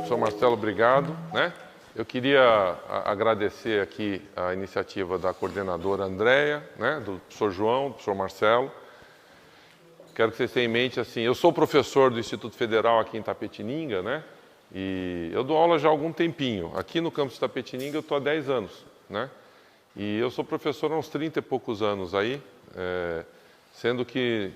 Professor Marcelo, obrigado, né? Eu queria agradecer aqui a iniciativa da coordenadora Andréia, né? Do professor João, do professor Marcelo. Quero que vocês tenham em mente, assim, eu sou professor do Instituto Federal aqui em Itapetininga, né? E eu dou aula já há algum tempinho. Aqui no campus de Itapetininga eu estou há 10 anos, né? E eu sou professor há uns 30 e poucos anos aí, sendo que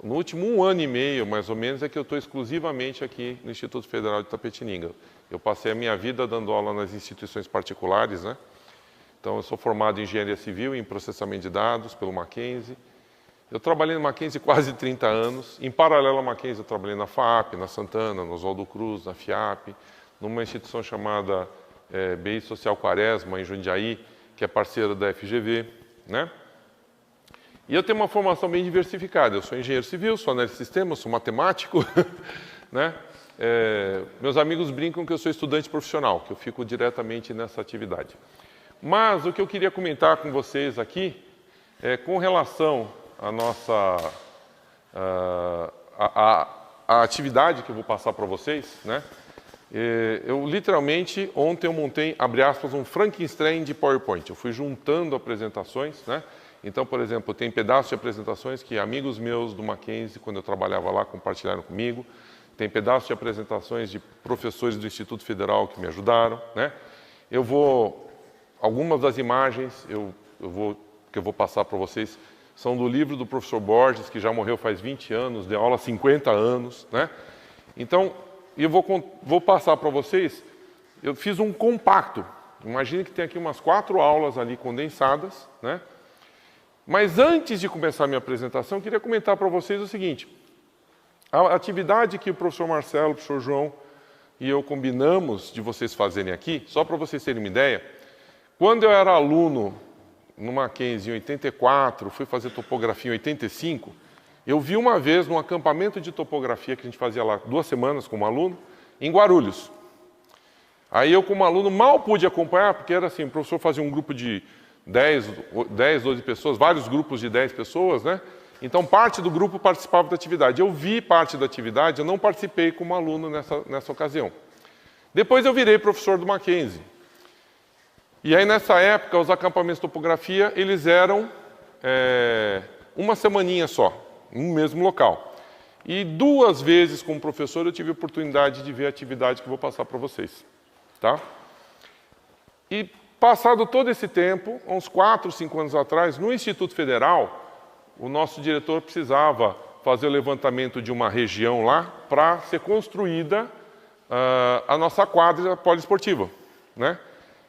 no último 1 ano e meio, mais ou menos, é que eu estou exclusivamente aqui no Instituto Federal de Itapetininga. Eu passei a minha vida dando aula nas instituições particulares, né? Então, eu sou formado em Engenharia Civil e em Processamento de Dados pelo Mackenzie. Eu trabalhei no Mackenzie quase 30 anos. Em paralelo ao Mackenzie, eu trabalhei na FAP, na Santana, no Oswaldo Cruz, na FIAP, numa instituição chamada BI Social Quaresma, em Jundiaí, que é parceira da FGV, né? E eu tenho uma formação bem diversificada. Eu sou engenheiro civil, sou analista de sistemas, sou matemático, né? Meus amigos brincam que eu sou estudante profissional, que eu fico diretamente nessa atividade. Mas o que eu queria comentar com vocês aqui é com relação à nossa a atividade que eu vou passar para vocês, né? Eu literalmente ontem eu montei, abre aspas, um Frankenstein de PowerPoint. Eu fui juntando apresentações, né? Então, por exemplo, tem pedaços de apresentações que amigos meus do Mackenzie, quando eu trabalhava lá, compartilharam comigo. Tem pedaços de apresentações de professores do Instituto Federal que me ajudaram, né? Algumas das imagens que eu vou passar para vocês são do livro do professor Borges, que já morreu faz 20 anos, deu aula há 50 anos, né? Então, eu vou passar para vocês, eu fiz um compacto. Imagine que tem aqui umas 4 aulas ali condensadas, né? Mas antes de começar a minha apresentação, eu queria comentar para vocês o seguinte. A atividade que o professor Marcelo, o professor João e eu combinamos de vocês fazerem aqui, só para vocês terem uma ideia, quando eu era aluno no Mackenzie em 84, fui fazer topografia em 85, eu vi uma vez num acampamento de topografia que a gente fazia lá 2 semanas como aluno, em Guarulhos. Aí eu como aluno mal pude acompanhar, porque era assim, o professor fazia um grupo de 10, 12 pessoas, vários grupos de 10 pessoas, né? Então, parte do grupo participava da atividade. Eu vi parte da atividade, eu não participei como aluno nessa ocasião. Depois eu virei professor do Mackenzie. E aí, nessa época, os acampamentos de topografia, eles eram uma semaninha só, no mesmo local. E 2 vezes, como professor, eu tive a oportunidade de ver a atividade que eu vou passar para vocês. Tá? E passado todo esse tempo, uns 4, 5 anos atrás, no Instituto Federal, o nosso diretor precisava fazer o levantamento de uma região lá para ser construída a nossa quadra poliesportiva, né?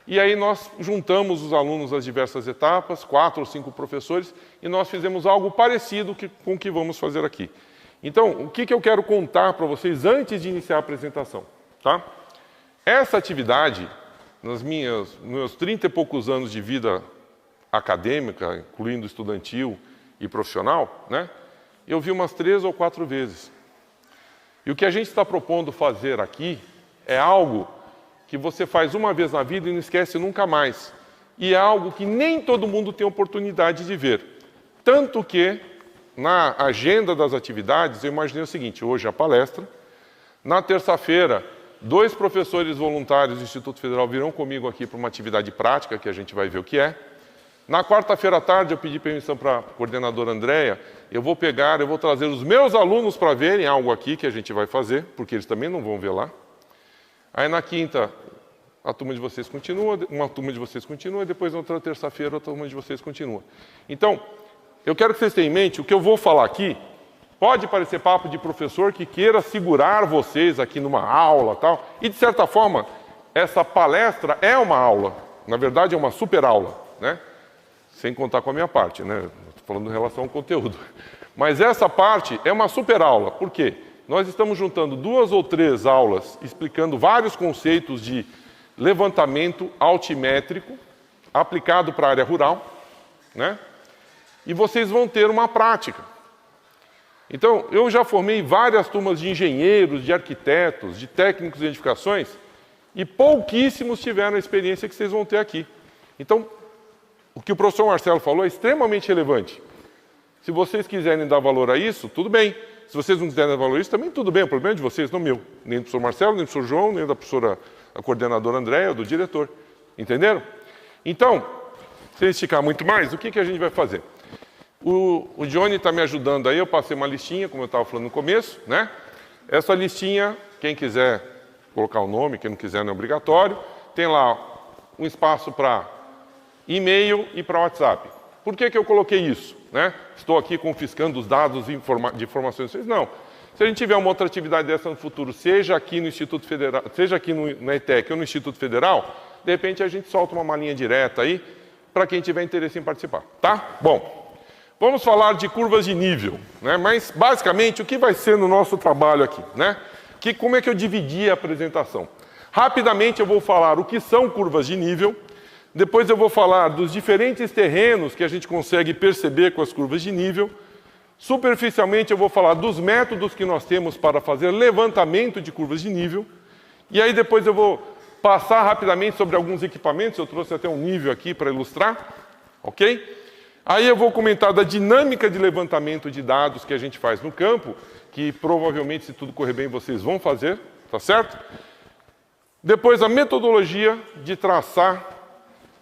E aí nós juntamos os alunos das diversas etapas, 4 ou 5 professores, e nós fizemos algo parecido com o que vamos fazer aqui. Então, o que eu quero contar para vocês antes de iniciar a apresentação, tá? Essa atividade, nos meus 30 e poucos anos de vida acadêmica, incluindo estudantil e profissional, né, eu vi umas 3 ou 4 vezes. E o que a gente está propondo fazer aqui é algo que você faz uma vez na vida e não esquece nunca mais. E é algo que nem todo mundo tem oportunidade de ver. Tanto que, na agenda das atividades, eu imaginei o seguinte, hoje a palestra, na terça-feira, 2 professores voluntários do Instituto Federal virão comigo aqui para uma atividade prática, que a gente vai ver o que é. Na quarta-feira à tarde, eu pedi permissão para a coordenadora Andréia, eu vou trazer os meus alunos para verem algo aqui que a gente vai fazer, porque eles também não vão ver lá. Aí na quinta, a turma de vocês continua, uma turma de vocês continua, e depois na outra terça-feira, a turma de vocês continua. Então, eu quero que vocês tenham em mente, o que eu vou falar aqui, pode parecer papo de professor que queira segurar vocês aqui numa aula e tal, e de certa forma, essa palestra é uma aula, na verdade é uma super aula, né? Sem contar com a minha parte, né? Estou falando em relação ao conteúdo. Mas essa parte é uma super aula. Por quê? Nós estamos juntando 2 ou 3 aulas explicando vários conceitos de levantamento altimétrico aplicado para a área rural, né? E vocês vão ter uma prática. Então, eu já formei várias turmas de engenheiros, de arquitetos, de técnicos de edificações e pouquíssimos tiveram a experiência que vocês vão ter aqui. Então, o que o professor Marcelo falou é extremamente relevante. Se vocês quiserem dar valor a isso, tudo bem. Se vocês não quiserem avaliar isso, também tudo bem, o problema é de vocês, não meu. Nem do professor Marcelo, nem do professor João, nem da professora, a coordenadora Andréia, do diretor. Entenderam? Então, sem esticar muito mais, o que a gente vai fazer? O Johnny está me ajudando aí, eu passei uma listinha, como eu estava falando no começo, né? Essa listinha, quem quiser colocar o nome, quem não quiser não é obrigatório, tem lá um espaço para e-mail e para WhatsApp. Por que eu coloquei isso? Né? Estou aqui confiscando os dados de informações. Não. Se a gente tiver uma outra atividade dessa no futuro, seja aqui no Instituto Federal, seja aqui na ETEC ou no Instituto Federal, de repente a gente solta uma malinha direta aí para quem tiver interesse em participar. Tá? Bom, vamos falar de curvas de nível, né? Mas basicamente o que vai ser no nosso trabalho aqui? Né? Como é que eu dividi a apresentação? Rapidamente eu vou falar o que são curvas de nível. Depois eu vou falar dos diferentes terrenos que a gente consegue perceber com as curvas de nível. Superficialmente eu vou falar dos métodos que nós temos para fazer levantamento de curvas de nível. E aí depois eu vou passar rapidamente sobre alguns equipamentos. Eu trouxe até um nível aqui para ilustrar. Ok? Aí eu vou comentar da dinâmica de levantamento de dados que a gente faz no campo, que provavelmente, se tudo correr bem, vocês vão fazer. Tá certo? Depois a metodologia de traçar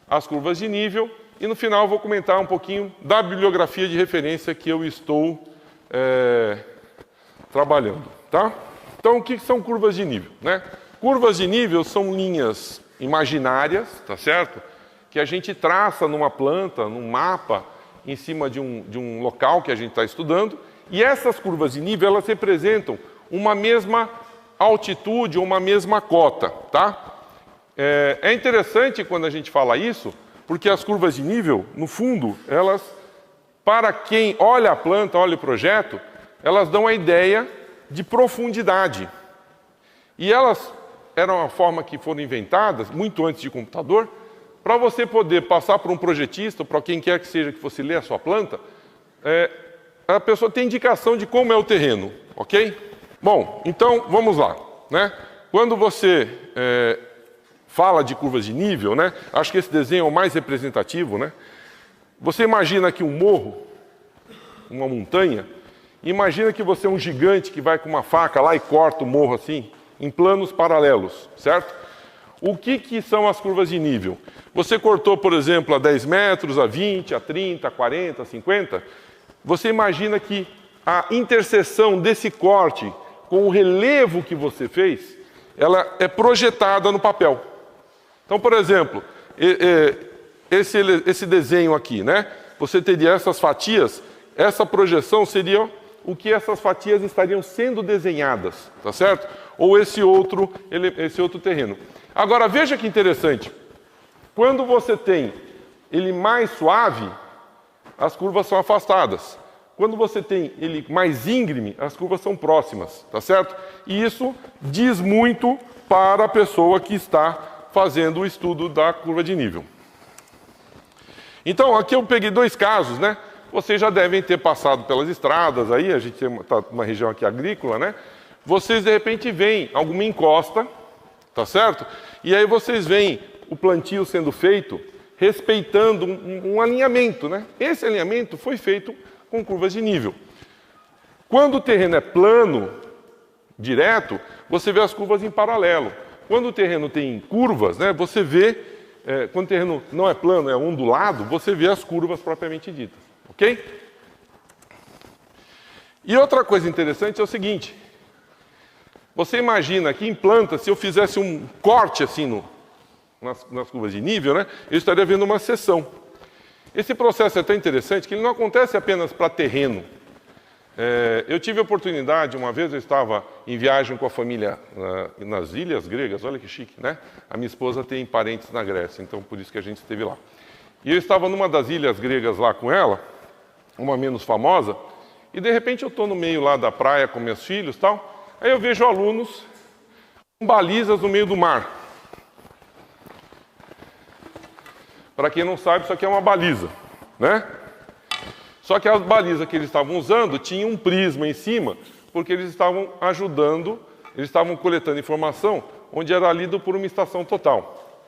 as curvas de nível, e no final eu vou comentar um pouquinho da bibliografia de referência que eu estou trabalhando. Tá? Então, o que são curvas de nível? Né? Curvas de nível são linhas imaginárias, tá certo? Que a gente traça numa planta, num mapa, em cima de um local que a gente está estudando, e essas curvas de nível, elas representam uma mesma altitude ou uma mesma cota. Tá? É interessante quando a gente fala isso, porque as curvas de nível, no fundo, elas, para quem olha a planta, olha o projeto, elas dão a ideia de profundidade. E elas eram a forma que foram inventadas, muito antes de computador, para você poder passar para um projetista, para quem quer que seja que fosse ler a sua planta, a pessoa tem indicação de como é o terreno, ok? Bom, então, vamos lá. Né? Quando você fala de curvas de nível, né? Acho que esse desenho é o mais representativo, né? Você imagina aqui um morro, uma montanha, imagina que você é um gigante que vai com uma faca lá e corta o morro assim, em planos paralelos, certo? O que são as curvas de nível? Você cortou, por exemplo, a 10 metros, a 20, a 30, a 40, a 50. Você imagina que a interseção desse corte com o relevo que você fez, ela é projetada no papel. Então, por exemplo, esse desenho aqui, né? Você teria essas fatias, essa projeção seria o que essas fatias estariam sendo desenhadas, tá certo? Ou esse outro terreno. Agora, veja que interessante. Quando você tem ele mais suave, as curvas são afastadas. Quando você tem ele mais íngreme, as curvas são próximas, tá certo? E isso diz muito para a pessoa que está fazendo o estudo da curva de nível. Então, aqui eu peguei dois casos, né? Vocês já devem ter passado pelas estradas aí, a gente está numa região aqui agrícola, né? Vocês, de repente, veem alguma encosta, tá certo? E aí vocês veem o plantio sendo feito respeitando um alinhamento, né? Esse alinhamento foi feito com curvas de nível. Quando o terreno é plano, direto, você vê as curvas em paralelo. Quando o terreno tem curvas, né, você vê, quando o terreno não é plano, é ondulado, você vê as curvas propriamente ditas. Ok? E outra coisa interessante é o seguinte. Você imagina que em planta, se eu fizesse um corte assim nas curvas de nível, né, eu estaria vendo uma seção. Esse processo é tão interessante que ele não acontece apenas para terreno. Eu tive a oportunidade, uma vez eu estava em viagem com a família nas ilhas gregas, olha que chique, né? A minha esposa tem parentes na Grécia, então por isso que a gente esteve lá. E eu estava numa das ilhas gregas lá com ela, uma menos famosa, e de repente eu estou no meio lá da praia com meus filhos e tal, aí eu vejo alunos com balizas no meio do mar. Para quem não sabe, isso aqui é uma baliza, né? Só que as balizas que eles estavam usando tinham um prisma em cima, porque eles estavam ajudando, eles estavam coletando informação onde era lido por uma estação total.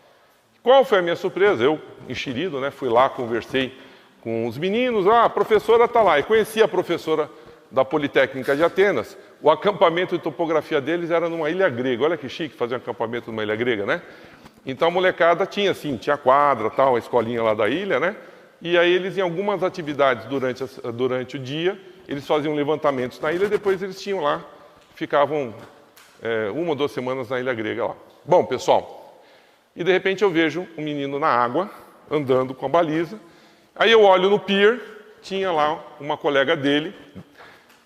Qual foi a minha surpresa? Eu, enxerido, né, fui lá, conversei com os meninos, a professora está lá, e conheci a professora da Politécnica de Atenas, o acampamento e topografia deles era numa ilha grega. Olha que chique fazer um acampamento numa ilha grega, né? Então a molecada tinha assim, tinha quadra, tal, a escolinha lá da ilha, né? E aí eles, em algumas atividades durante o dia, eles faziam levantamentos na ilha e depois eles tinham lá, ficavam 1 ou 2 semanas na ilha grega lá. Bom, pessoal, e de repente eu vejo um menino na água, andando com a baliza. Aí eu olho no pier, tinha lá uma colega dele,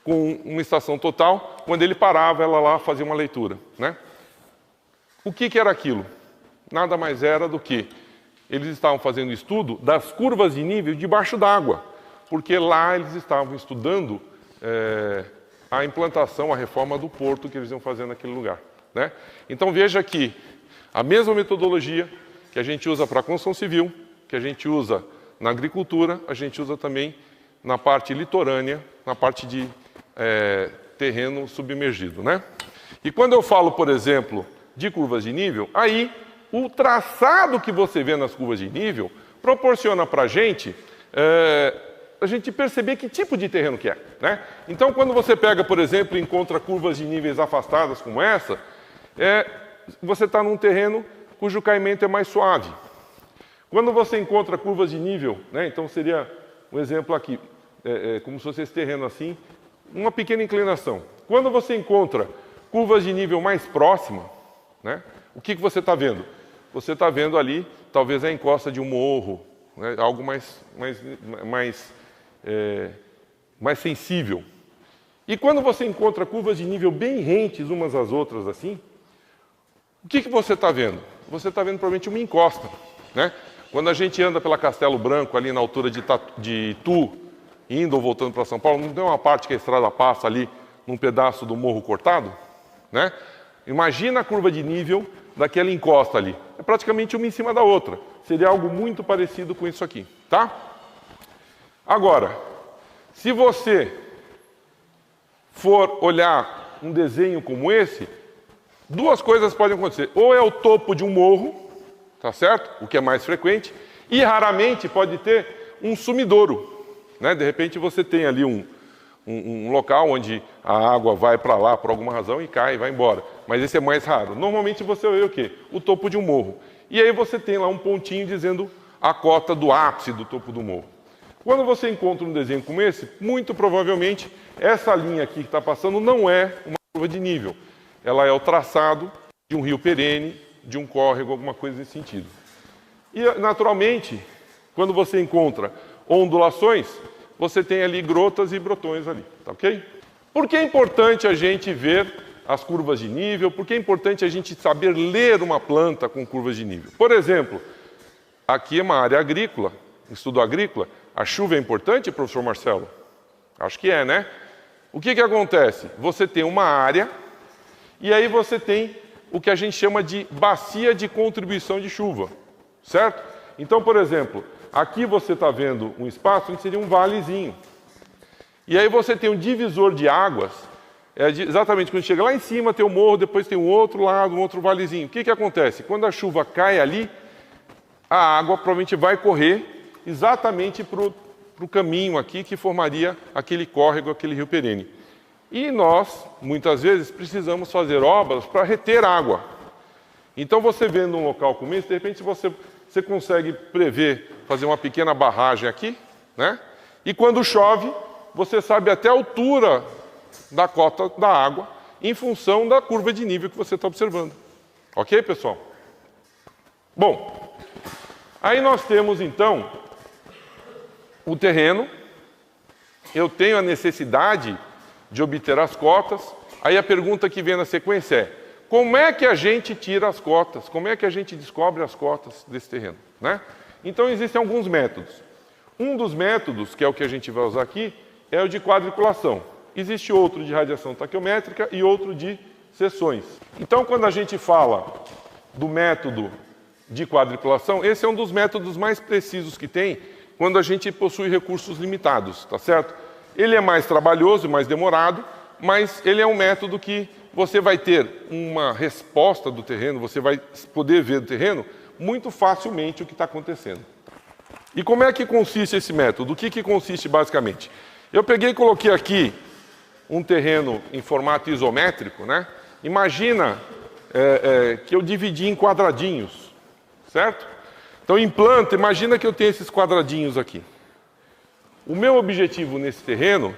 com uma estação total, quando ele parava, ela lá fazia uma leitura, né? O que era aquilo? Nada mais era do que eles estavam fazendo estudo das curvas de nível debaixo d'água, porque lá eles estavam estudando a implantação, a reforma do porto que eles iam fazer naquele lugar, né? Então veja que a mesma metodologia que a gente usa para a construção civil, que a gente usa na agricultura, a gente usa também na parte litorânea, na parte de terreno submergido, né? E quando eu falo, por exemplo, de curvas de nível, aí o traçado que você vê nas curvas de nível proporciona para a gente perceber que tipo de terreno que é, né? Então, quando você pega, por exemplo, e encontra curvas de níveis afastadas como essa, você está num terreno cujo caimento é mais suave. Quando você encontra curvas de nível, né, então seria um exemplo aqui, como se fosse esse terreno assim, uma pequena inclinação. Quando você encontra curvas de nível mais próxima, né, o que você está vendo? Você está vendo ali, talvez a encosta de um morro, né, algo mais sensível. E quando você encontra curvas de nível bem rentes umas às outras assim, o que você está vendo? Você está vendo provavelmente uma encosta, né? Quando a gente anda pela Castelo Branco, ali na altura de Itu, indo ou voltando para São Paulo, não tem uma parte que a estrada passa ali num pedaço do morro cortado, né? Imagina a curva de nível daquela encosta ali. É praticamente uma em cima da outra. Seria algo muito parecido com isso aqui, tá? Agora, se você for olhar um desenho como esse, 2 coisas podem acontecer. Ou é o topo de um morro, tá certo? O que é mais frequente. E raramente pode ter um sumidouro, né? De repente você tem ali um local onde a água vai para lá por alguma razão e cai e vai embora. Mas esse é mais raro. Normalmente você vê o quê? O topo de um morro. E aí você tem lá um pontinho dizendo a cota do ápice do topo do morro. Quando você encontra um desenho como esse, muito provavelmente essa linha aqui que está passando não é uma curva de nível. Ela é o traçado de um rio perene, de um córrego, alguma coisa nesse sentido. E, naturalmente, quando você encontra ondulações, você tem ali grotas e brotões ali, tá ok? Por que é importante a gente ver as curvas de nível? Por que é importante a gente saber ler uma planta com curvas de nível? Por exemplo, aqui é uma área agrícola, estudo agrícola. A chuva é importante, professor Marcelo? Acho que é, né? O que acontece? Você tem uma área e aí você tem o que a gente chama de bacia de contribuição de chuva, certo? Então, por exemplo, aqui você está vendo um espaço onde seria um valezinho. E aí você tem um divisor de águas, exatamente quando chega lá em cima tem o morro, depois tem um outro lado, um outro valezinho. O que acontece? Quando a chuva cai ali, a água provavelmente vai correr exatamente para o caminho aqui que formaria aquele córrego, aquele rio perene. E nós, muitas vezes, precisamos fazer obras para reter água. Então, você vendo um local como esse, de repente você consegue prever, fazer uma pequena barragem aqui, né? E quando chove, você sabe até a altura da cota da água, em função da curva de nível que você está observando. Ok, pessoal? Bom, aí nós temos, então, o terreno. Eu tenho a necessidade de obter as cotas. Aí a pergunta que vem na sequência é: como é que a gente tira as cotas? Como é que a gente descobre as cotas desse terreno, né? Então existem alguns métodos. Um dos métodos, que é o que a gente vai usar aqui, é o de quadriculação. Existe outro de radiação taquiométrica e outro de seções. Então, quando a gente fala do método de quadriculação, esse é um dos métodos mais precisos que tem quando a gente possui recursos limitados, tá certo? Ele é mais trabalhoso, mais demorado, mas ele é um método que você vai ter uma resposta do terreno, você vai poder ver do terreno muito facilmente o que está acontecendo. E como é que consiste esse método? O que consiste basicamente? Eu peguei e coloquei aqui um terreno em formato isométrico, né? Imagina que eu dividi em quadradinhos, certo? Então, em planta, imagina que eu tenho esses quadradinhos aqui. O meu objetivo nesse terreno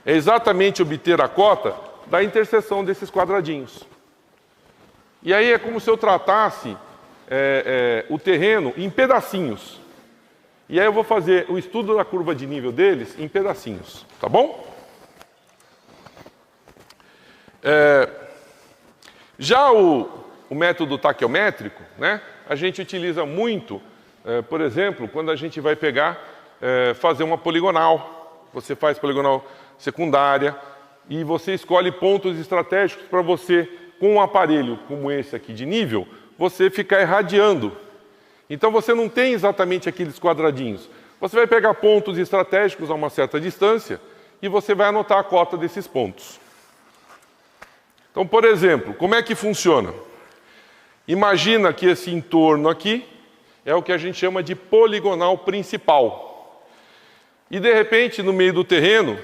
é exatamente obter a cota da interseção desses quadradinhos. E aí é como se eu tratasse o terreno em pedacinhos. E aí eu vou fazer o estudo da curva de nível deles em pedacinhos, tá bom? Já o método taquiométrico, né, a gente utiliza muito, por exemplo, quando a gente vai fazer uma poligonal. Você faz poligonal secundária e você escolhe pontos estratégicos para você, com um aparelho como esse aqui de nível, você ficar irradiando. Então você não tem exatamente aqueles quadradinhos. Você vai pegar pontos estratégicos a uma certa distância e você vai anotar a cota desses pontos. Então, por exemplo, como é que funciona? Imagina que esse entorno aqui é o que a gente chama de poligonal principal. E, de repente, no meio do terreno,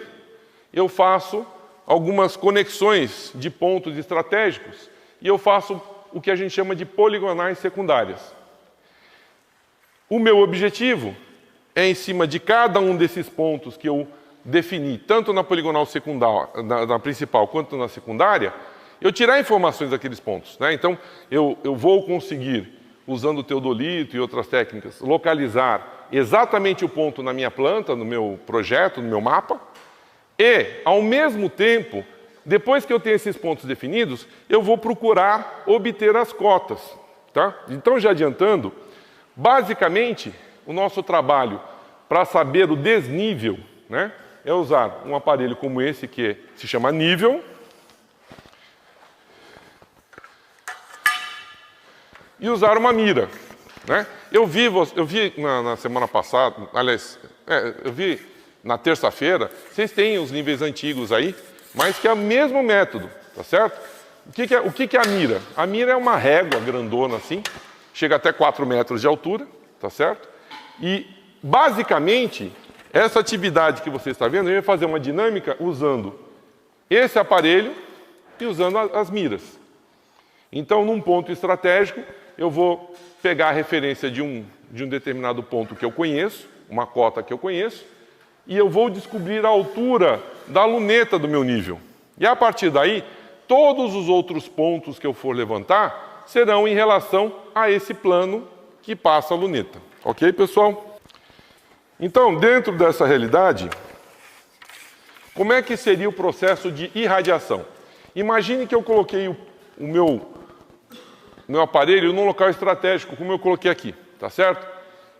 eu faço algumas conexões de pontos estratégicos e eu faço o que a gente chama de poligonais secundárias. O meu objetivo é, em cima de cada um desses pontos que eu defini, tanto na poligonal secundária, na principal, quanto na secundária, eu tirar informações daqueles pontos, né? Então, eu vou conseguir, usando o teodolito e outras técnicas, localizar exatamente o ponto na minha planta, no meu projeto, no meu mapa, e, ao mesmo tempo, depois que eu tenho esses pontos definidos, eu vou procurar obter as cotas, tá? Então, já adiantando, basicamente, o nosso trabalho para saber o desnível, né, é usar um aparelho como esse, que se chama nível, e usar uma mira, né? Eu vi na semana passada, aliás, eu vi na terça-feira, vocês têm os níveis antigos aí, mas que é o mesmo método, tá certo? O que é a mira? A mira é uma régua grandona assim, chega até 4 metros de altura, tá certo? E, basicamente, essa atividade que você está vendo, eu ia fazer uma dinâmica usando esse aparelho e usando as miras. Então, num ponto estratégico, eu vou pegar a referência de um determinado ponto que eu conheço, uma cota que eu conheço, e eu vou descobrir a altura da luneta do meu nível. E, a partir daí, todos os outros pontos que eu for levantar serão em relação a esse plano que passa a luneta. Ok, pessoal? Então, dentro dessa realidade, como é que seria o processo de irradiação? Imagine que eu coloquei o meu aparelho num local estratégico, como eu coloquei aqui, tá certo?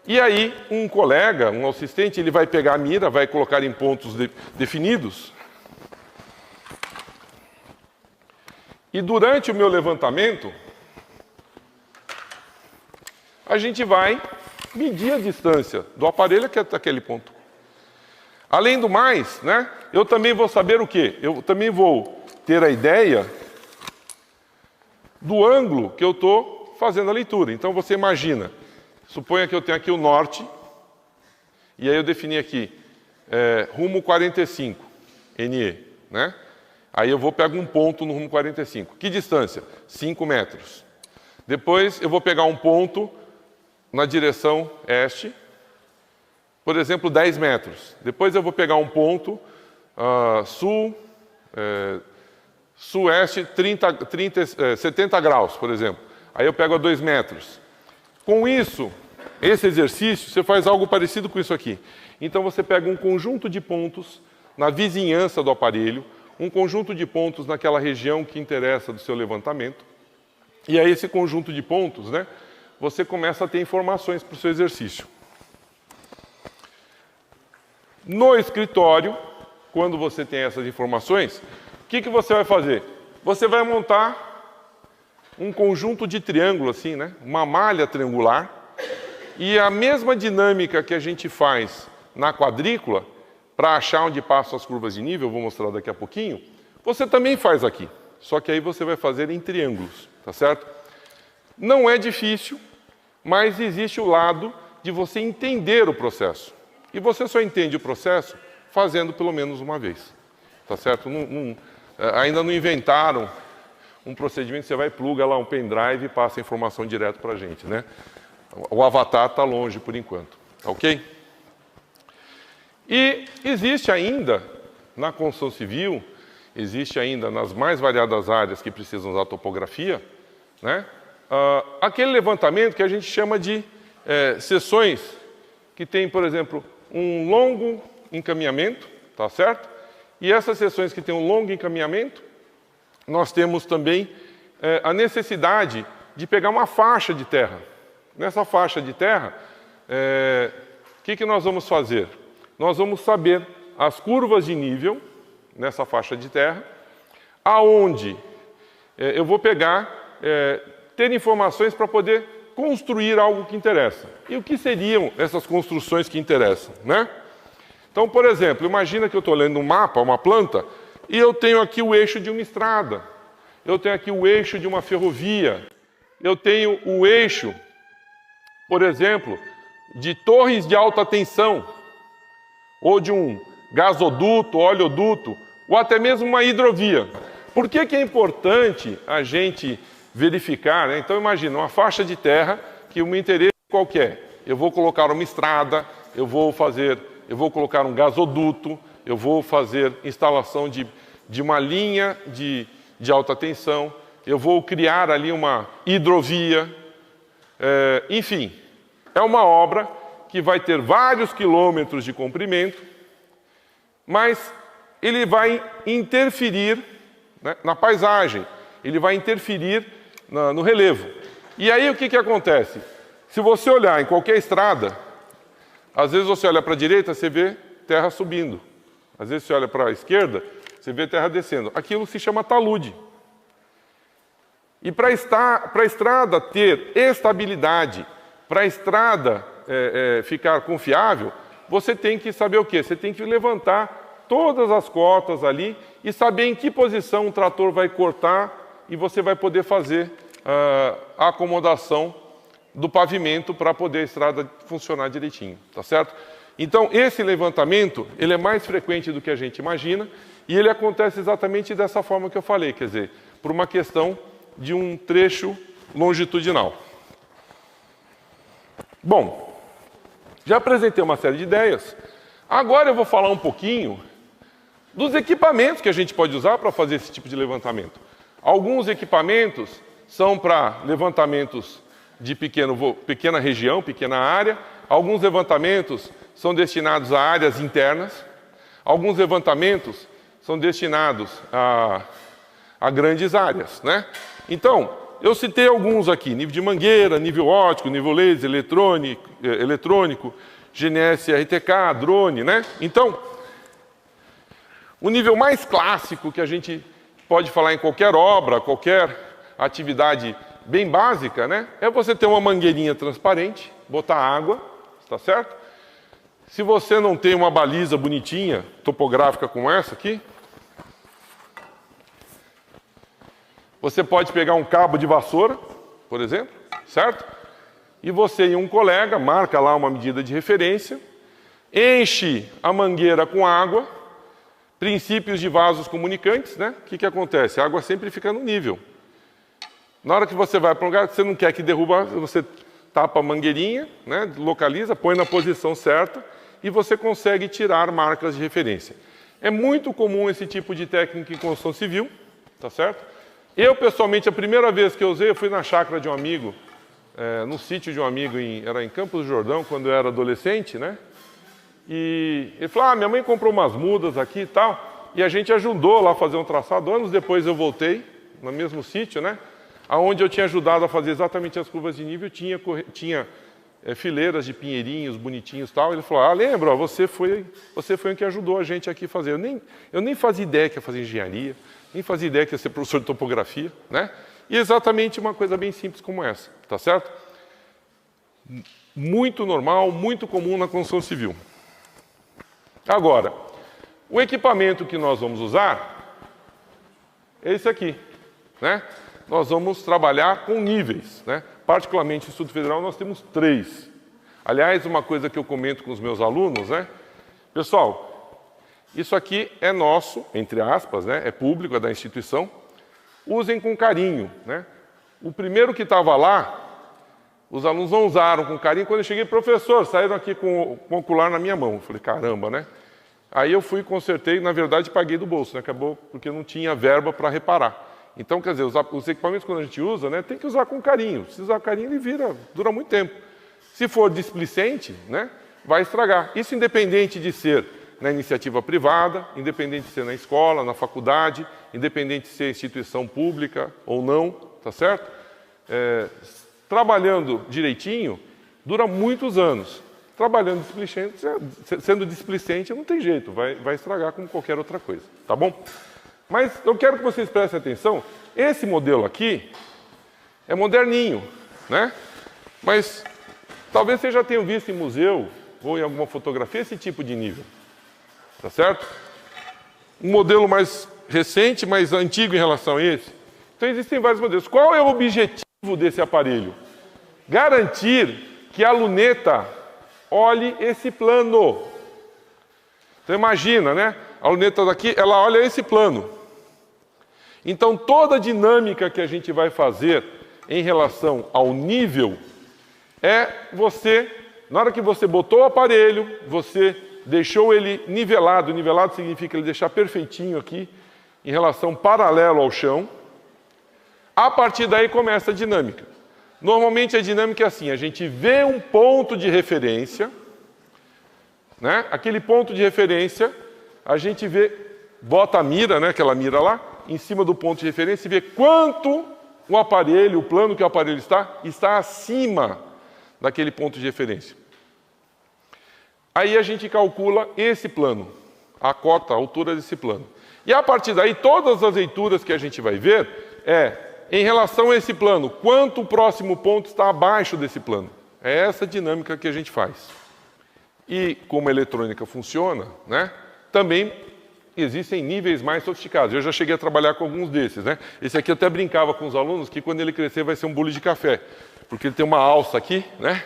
E aí, um colega, um assistente, ele vai pegar a mira, vai colocar em pontos definidos. E durante o meu levantamento, a gente vai medir a distância do aparelho até aquele ponto. Além do mais, né, eu também vou saber o quê? Eu também vou ter a ideia do ângulo que eu estou fazendo a leitura. Então, você imagina, suponha que eu tenho aqui o norte, e aí eu defini aqui, rumo 45, NE, né? Aí eu pego um ponto no rumo 45. Que distância? 5 metros. Depois eu vou pegar um ponto na direção este, por exemplo, 10 metros. Depois eu vou pegar um ponto sueste 70 graus, por exemplo. Aí eu pego a 2 metros. Com isso, esse exercício, você faz algo parecido com isso aqui. Então você pega um conjunto de pontos na vizinhança do aparelho, um conjunto de pontos naquela região que interessa do seu levantamento, e aí esse conjunto de pontos, né, você começa a ter informações para o seu exercício. No escritório, quando você tem essas informações, o que você vai fazer? Você vai montar um conjunto de triângulo, assim, né? Uma malha triangular, e a mesma dinâmica que a gente faz na quadrícula, para achar onde passam as curvas de nível, eu vou mostrar daqui a pouquinho, você também faz aqui. Só que aí você vai fazer em triângulos, tá certo? Não é difícil, mas existe o lado de você entender o processo. E você só entende o processo fazendo pelo menos uma vez. tá certo? Ainda não inventaram um procedimento que você vai, pluga lá um pendrive e passa a informação direto para a gente, né? O avatar está longe por enquanto, ok? E existe ainda, na construção civil, existe ainda nas mais variadas áreas que precisam usar topografia, né? Aquele levantamento que a gente chama de seções que tem, por exemplo, um longo encaminhamento, tá certo? E essas seções que têm um longo encaminhamento, nós temos também a necessidade de pegar uma faixa de terra. Nessa faixa de terra, o que nós vamos fazer? Nós vamos saber as curvas de nível nessa faixa de terra, aonde eu vou pegar, ter informações para poder construir algo que interessa. E o que seriam essas construções que interessam, né? Então, por exemplo, imagina que eu estou lendo um mapa, uma planta, e eu tenho aqui o eixo de uma estrada, eu tenho aqui o eixo de uma ferrovia, eu tenho o eixo, por exemplo, de torres de alta tensão, ou de um gasoduto, oleoduto, ou até mesmo uma hidrovia. Por que é importante a gente verificar, né? Então imagina, uma faixa de terra que o meu interesse é qualquer. Eu vou colocar uma estrada, eu vou colocar um gasoduto, eu vou fazer instalação de uma linha de alta tensão, eu vou criar ali uma hidrovia, enfim, é uma obra que vai ter vários quilômetros de comprimento, mas ele vai interferir, né, na paisagem, ele vai interferir no relevo. E aí o que acontece? Se você olhar em qualquer estrada, às vezes você olha para a direita, você vê terra subindo. Às vezes você olha para a esquerda, você vê terra descendo. Aquilo se chama talude. E para a estrada ter estabilidade, para a estrada ficar confiável, você tem que saber o quê? Você tem que levantar todas as cotas ali e saber em que posição o trator vai cortar e você vai poder fazer a acomodação do pavimento para poder a estrada funcionar direitinho, tá certo? Então, esse levantamento, ele é mais frequente do que a gente imagina e ele acontece exatamente dessa forma que eu falei, quer dizer, por uma questão de um trecho longitudinal. Bom, já apresentei uma série de ideias. Agora eu vou falar um pouquinho dos equipamentos que a gente pode usar para fazer esse tipo de levantamento. Alguns equipamentos são para levantamentos de pequena região, pequena área. Alguns levantamentos são destinados a áreas internas. Alguns levantamentos são destinados a grandes áreas, né? Então, eu citei alguns aqui: nível de mangueira, nível óptico, nível laser, eletrônico, GNS, RTK, drone, né? Então, o nível mais clássico que a gente pode falar em qualquer obra, qualquer atividade bem básica, né? É você ter uma mangueirinha transparente, botar água, tá certo? Se você não tem uma baliza bonitinha, topográfica como essa aqui, você pode pegar um cabo de vassoura, por exemplo, certo? E você e um colega marca lá uma medida de referência, enche a mangueira com água, princípios de vasos comunicantes, né? O que acontece? A água sempre fica no nível. Na hora que você vai para um lugar que você não quer que derruba, você tapa a mangueirinha, né? Localiza, põe na posição certa e você consegue tirar marcas de referência. É muito comum esse tipo de técnica em construção civil, tá certo? Eu, pessoalmente, a primeira vez que eu usei, eu fui na chácara de um amigo, no sítio de um amigo, era em Campos do Jordão, quando eu era adolescente, né? E ele falou, minha mãe comprou umas mudas aqui e tal, e a gente ajudou lá a fazer um traçado. Anos depois eu voltei, no mesmo sítio, né? Onde eu tinha ajudado a fazer exatamente as curvas de nível, tinha fileiras de pinheirinhos bonitinhos e tal. Ele falou, lembra, você foi o que ajudou a gente aqui a fazer. Eu nem fazia ideia que ia fazer engenharia, nem fazia ideia que ia ser professor de topografia, né? E exatamente uma coisa bem simples como essa, tá certo? Muito normal, muito comum na construção civil. Agora, o equipamento que nós vamos usar é esse aqui, né? Nós vamos trabalhar com níveis, né? Particularmente no Instituto Federal nós temos 3. Aliás, uma coisa que eu comento com os meus alunos, né? Pessoal, Isso aqui é nosso, entre aspas, né? É público, é da instituição. Usem com carinho, né? O primeiro que estava lá, os alunos não usaram com carinho. Quando eu cheguei, professor, saíram aqui com o ocular na minha mão. Eu falei, caramba, né? Aí eu fui, consertei, na verdade paguei do bolso, né? Acabou porque não tinha verba para reparar. Então, quer dizer, os equipamentos quando a gente usa, né, tem que usar com carinho. Se usar com carinho, ele dura muito tempo. Se for displicente, né, vai estragar. Isso independente de ser na iniciativa privada, independente de ser na escola, na faculdade, independente de ser instituição pública ou não, tá certo? Trabalhando direitinho, dura muitos anos. Trabalhando displicente, sendo displicente, não tem jeito, vai estragar como qualquer outra coisa, tá bom? Mas eu quero que vocês prestem atenção, esse modelo aqui é moderninho, né? Mas talvez vocês já tenham visto em museu ou em alguma fotografia esse tipo de nível, tá certo? Um modelo mais recente, mais antigo em relação a esse. Então existem vários modelos. Qual é o objetivo desse aparelho? Garantir que a luneta olhe esse plano. Então imagina, né? A luneta daqui, ela olha esse plano. Então toda a dinâmica que a gente vai fazer em relação ao nível é você, na hora que você botou o aparelho, você deixou ele nivelado. Nivelado significa ele deixar perfeitinho aqui, em relação paralelo ao chão. A partir daí começa a dinâmica. Normalmente a dinâmica é assim, a gente vê um ponto de referência, né? Aquele ponto de referência, a gente vê, bota a mira, né? Aquela mira lá, em cima do ponto de referência e vê quanto o aparelho, o plano que o aparelho está acima daquele ponto de referência. Aí a gente calcula esse plano, a cota, a altura desse plano. E a partir daí, todas as leituras que a gente vai ver em relação a esse plano, quanto o próximo ponto está abaixo desse plano. É essa dinâmica que a gente faz. E como a eletrônica funciona, né, também existem níveis mais sofisticados. Eu já cheguei a trabalhar com alguns desses, né? Esse aqui eu até brincava com os alunos que quando ele crescer vai ser um bule de café, porque ele tem uma alça aqui, né?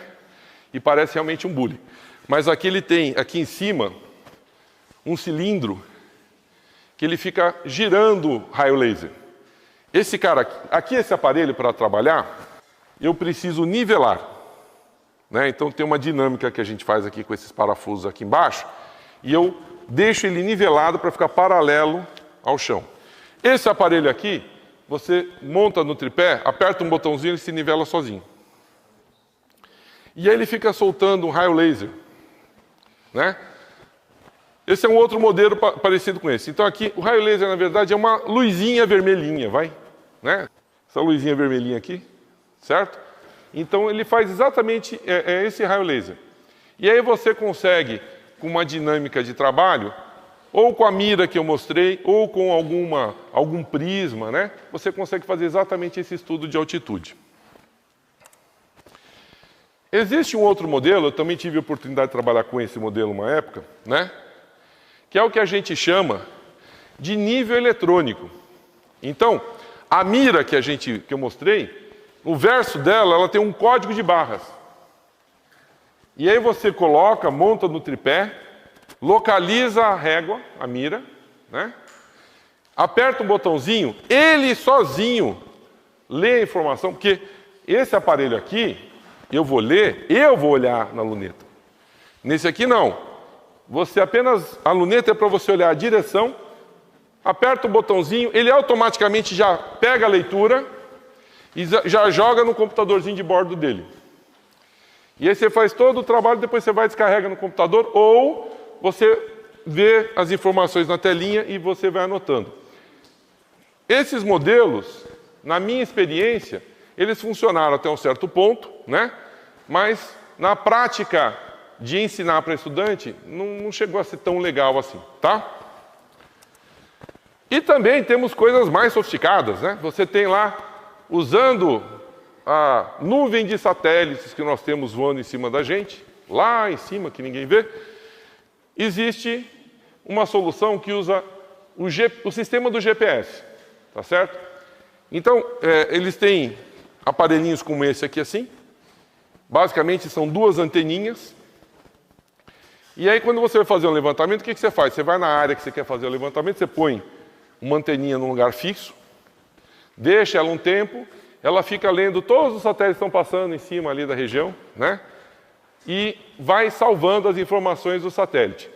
E parece realmente um bule. Mas aqui ele tem, aqui em cima, um cilindro que ele fica girando raio laser. Esse cara aqui esse aparelho para trabalhar, eu preciso nivelar, né? Então tem uma dinâmica que a gente faz aqui com esses parafusos aqui embaixo, e eu deixo ele nivelado para ficar paralelo ao chão. Esse aparelho aqui, você monta no tripé, aperta um botãozinho e ele se nivela sozinho. E aí ele fica soltando um raio laser, né? Esse é um outro modelo parecido com esse. Então aqui, o raio laser, na verdade, é uma luzinha vermelhinha, né? Essa luzinha vermelhinha aqui, certo? Então ele faz exatamente esse raio laser. E aí você consegue, com uma dinâmica de trabalho, ou com a mira que eu mostrei, ou com algum prisma, né? Você consegue fazer exatamente esse estudo de altitude. Existe um outro modelo, eu também tive a oportunidade de trabalhar com esse modelo uma época, né? Que é o que a gente chama de nível eletrônico. Então, a mira que eu mostrei, o verso dela, ela tem um código de barras. E aí você coloca, monta no tripé, localiza a régua, a mira, né? Aperta um botãozinho, ele sozinho lê a informação, porque esse aparelho aqui, eu vou olhar na luneta. Nesse aqui não. A luneta é para você olhar a direção, aperta o botãozinho, ele automaticamente já pega a leitura e já joga no computadorzinho de bordo dele. E aí você faz todo o trabalho, depois você vai e descarrega no computador, ou você vê as informações na telinha e você vai anotando. Esses modelos, na minha experiência, eles funcionaram até um certo ponto, né? Mas na prática de ensinar para estudante, não chegou a ser tão legal assim, tá? E também temos coisas mais sofisticadas, né? Você tem lá, usando a nuvem de satélites que nós temos voando em cima da gente, lá em cima, que ninguém vê, existe uma solução que usa o sistema do GPS, tá certo? Então, eles têm aparelhinhos como esse aqui, assim. Basicamente, são duas anteninhas. E aí, quando você vai fazer um levantamento, o que você faz? Você vai na área que você quer fazer o levantamento, você põe uma anteninha num lugar fixo, deixa ela um tempo, ela fica lendo todos os satélites que estão passando em cima ali da região, né? E vai salvando as informações do satélite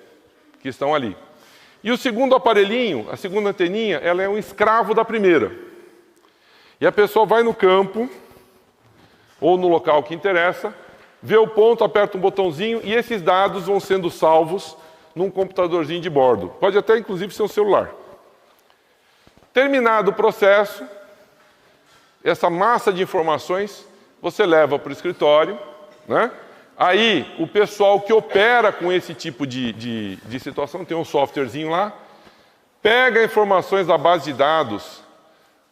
que estão ali. E o segundo aparelhinho, a segunda anteninha, ela é um escravo da primeira. E a pessoa vai no campo, ou no local que interessa, vê o ponto, aperta um botãozinho e esses dados vão sendo salvos num computadorzinho de bordo. Pode até, inclusive, ser um celular. Terminado o processo, essa massa de informações você leva para o escritório, né? Aí, o pessoal que opera com esse tipo de situação, tem um softwarezinho lá, pega informações da base de dados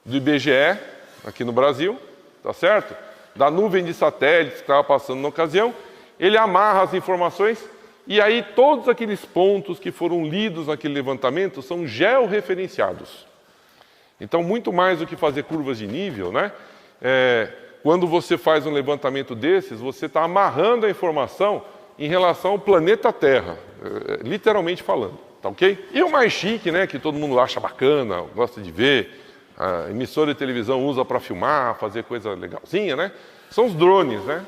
do IBGE, aqui no Brasil, tá certo? Da nuvem de satélites que estava passando na ocasião, ele amarra as informações e aí todos aqueles pontos que foram lidos naquele levantamento são georreferenciados. Então, muito mais do que fazer curvas de nível, né? Quando você faz um levantamento desses, você está amarrando a informação em relação ao planeta Terra, literalmente falando, tá ok? E o mais chique, né, que todo mundo acha bacana, gosta de ver, a emissora de televisão usa para filmar, fazer coisa legalzinha, né? São os drones, né?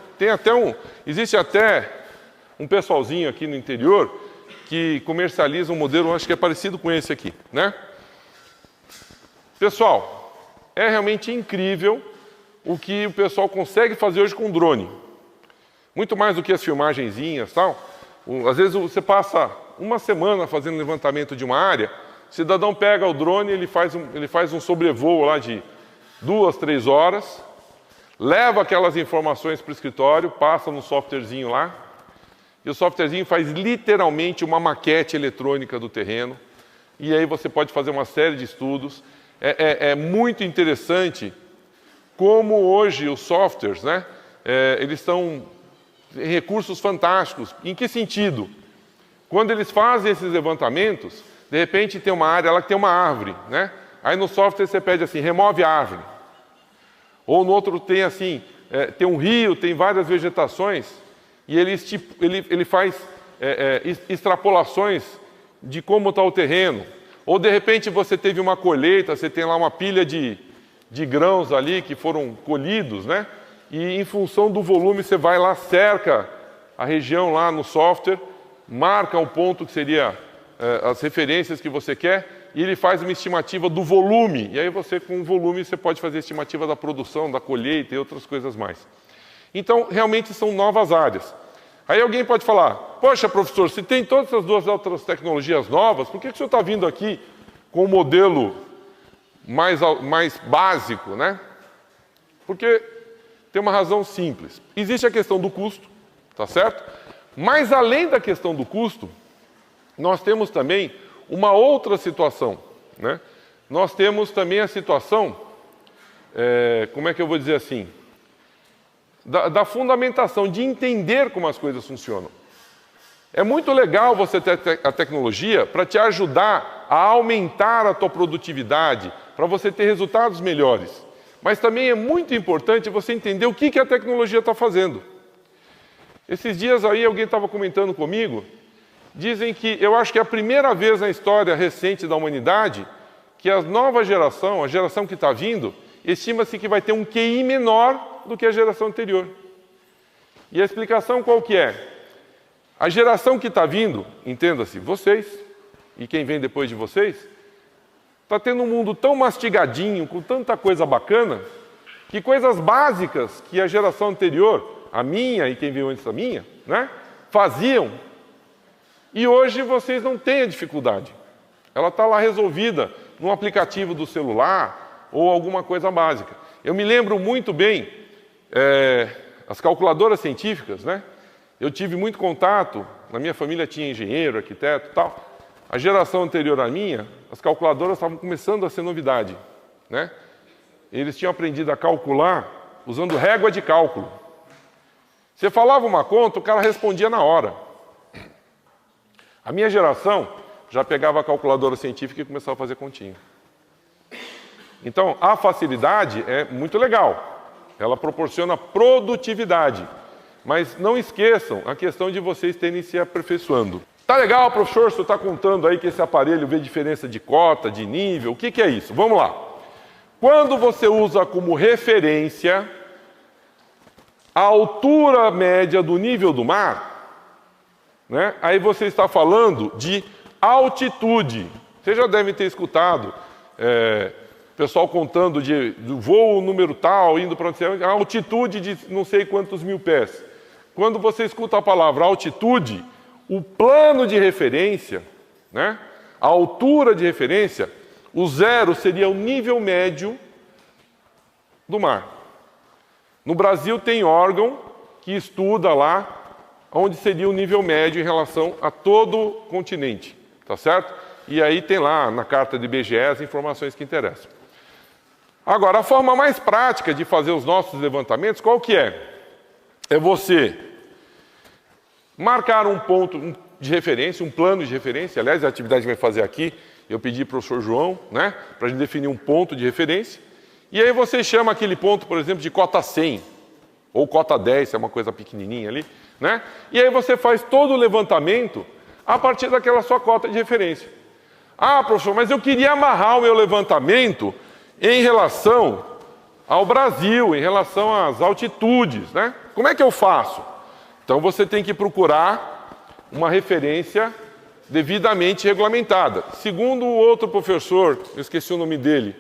Existe até um pessoalzinho aqui no interior que comercializa um modelo, acho que é parecido com esse aqui, né? Pessoal, é realmente incrível o que o pessoal consegue fazer hoje com drone. Muito mais do que as filmagenzinhas e tal. Às vezes você passa uma semana fazendo levantamento de uma área, o cidadão pega o drone, ele faz um sobrevoo lá de 2, 3 horas, leva aquelas informações para o escritório, passa no softwarezinho lá, e o softwarezinho faz literalmente uma maquete eletrônica do terreno, e aí você pode fazer uma série de estudos. É muito interessante como hoje os softwares, né, eles estão em recursos fantásticos. Em que sentido? Quando eles fazem esses levantamentos, de repente tem uma área lá que tem uma árvore, né? Aí no software você pede assim, remove a árvore. Ou no outro tem assim, tem um rio, tem várias vegetações, e ele faz extrapolações de como está o terreno. Ou de repente você teve uma colheita, você tem lá uma pilha de grãos ali que foram colhidos, né? E em função do volume você vai lá, cerca a região lá no software, marca o ponto que seria as referências que você quer, e ele faz uma estimativa do volume. E aí você, com o volume, você pode fazer a estimativa da produção, da colheita e outras coisas mais. Então, realmente são novas áreas. Aí alguém pode falar, poxa, professor, se tem todas essas duas outras tecnologias novas, por que o senhor está vindo aqui com o modelo mais básico, né? Porque tem uma razão simples. Existe a questão do custo, tá certo? Mas além da questão do custo, nós temos também uma outra situação, né? Nós temos também a situação, como é que eu vou dizer assim, da fundamentação, de entender como as coisas funcionam. É muito legal você ter a tecnologia para te ajudar a aumentar a tua produtividade, para você ter resultados melhores. Mas também é muito importante você entender o que a tecnologia está fazendo. Esses dias aí alguém estava comentando comigo, dizem que eu acho que é a primeira vez na história recente da humanidade que a nova geração, a geração que está vindo, estima-se que vai ter um QI menor do que a geração anterior. E a explicação qual que é? A geração que está vindo, entenda-se, vocês, e quem vem depois de vocês, está tendo um mundo tão mastigadinho, com tanta coisa bacana, que coisas básicas que a geração anterior, a minha e quem veio antes da minha, né, faziam, e hoje vocês não têm a dificuldade. Ela está lá resolvida num aplicativo do celular ou alguma coisa básica. Eu me lembro muito bem, as calculadoras científicas, né? Eu tive muito contato, na minha família tinha engenheiro, arquiteto e tal. A geração anterior à minha, as calculadoras estavam começando a ser novidade, né? Eles tinham aprendido a calcular usando régua de cálculo. Você falava uma conta, o cara respondia na hora. A minha geração já pegava a calculadora científica e começava a fazer continha. Então, a facilidade é muito legal. Ela proporciona produtividade. Mas não esqueçam a questão de vocês terem se aperfeiçoando. Tá legal, professor, você está contando aí que esse aparelho vê diferença de cota, de nível. O que é isso? Vamos lá. Quando você usa como referência a altura média do nível do mar, né, aí você está falando de altitude. Vocês já devem ter escutado pessoal contando do voo número tal, indo para a altitude de não sei quantos mil pés. Quando você escuta a palavra altitude, o plano de referência, né, a altura de referência, o zero seria o nível médio do mar. No Brasil tem órgão que estuda lá onde seria o nível médio em relação a todo o continente, tá certo? E aí tem lá na carta de IBGE as informações que interessam. Agora, a forma mais prática de fazer os nossos levantamentos, qual que é? É você marcar um ponto de referência, um plano de referência. Aliás, a atividade que vai fazer aqui, eu pedi para o professor João, né, para a gente definir um ponto de referência. E aí você chama aquele ponto, por exemplo, de cota 100, ou cota 10, se é uma coisa pequenininha ali, né? E aí você faz todo o levantamento a partir daquela sua cota de referência. Ah, professor, mas eu queria amarrar o meu levantamento em relação ao Brasil, em relação às altitudes, né? Como é que eu faço? Então você tem que procurar uma referência devidamente regulamentada. Segundo o outro professor, eu esqueci o nome dele,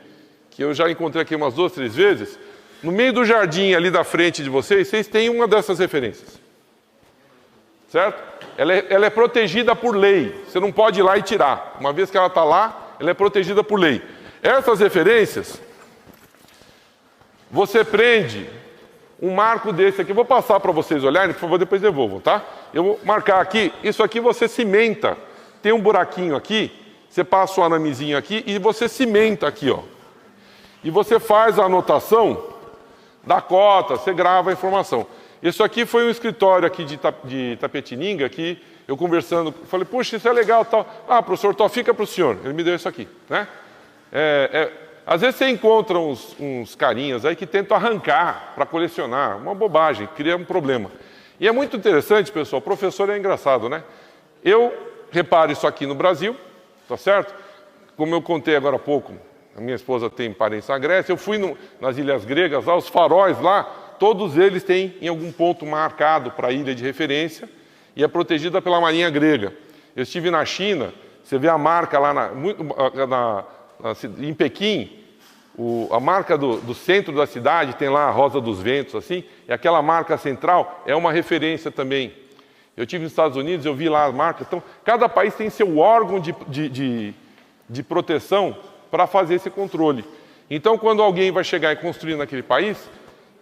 que eu já encontrei aqui umas 2, 3 vezes, no meio do jardim ali da frente de vocês, vocês têm uma dessas referências. Certo? Ela é protegida por lei. Você não pode ir lá e tirar. Uma vez que ela está lá, ela é protegida por lei. Essas referências, você prende um marco desse aqui. Eu vou passar para vocês olharem, por favor, depois devolvam, tá? Eu vou marcar aqui. Isso aqui você cimenta. Tem um buraquinho aqui, você passa o aramezinho aqui e você cimenta aqui, ó. E você faz a anotação da cota, você grava a informação. Isso aqui foi um escritório aqui de Tapetininga, que eu conversando, falei, puxa, isso é legal, tal. Ah, professor, fica para o senhor. Ele me deu isso aqui, né? Às vezes você encontra uns carinhas aí que tentam arrancar para colecionar, uma bobagem, cria um problema. E é muito interessante, pessoal, professor é engraçado, né? Eu reparo isso aqui no Brasil, tá certo? Como eu contei agora há pouco, a minha esposa tem parentes na Grécia, eu fui nas ilhas gregas, lá, os faróis lá, todos eles têm em algum ponto marcado para a ilha de referência e é protegida pela Marinha Grega. Eu estive na China, você vê a marca lá em Pequim, a marca do centro da cidade, tem lá a Rosa dos Ventos, assim, e aquela marca central é uma referência também. Eu estive nos Estados Unidos, eu vi lá a marca. Então, cada país tem seu órgão de proteção para fazer esse controle. Então, quando alguém vai chegar e construir naquele país,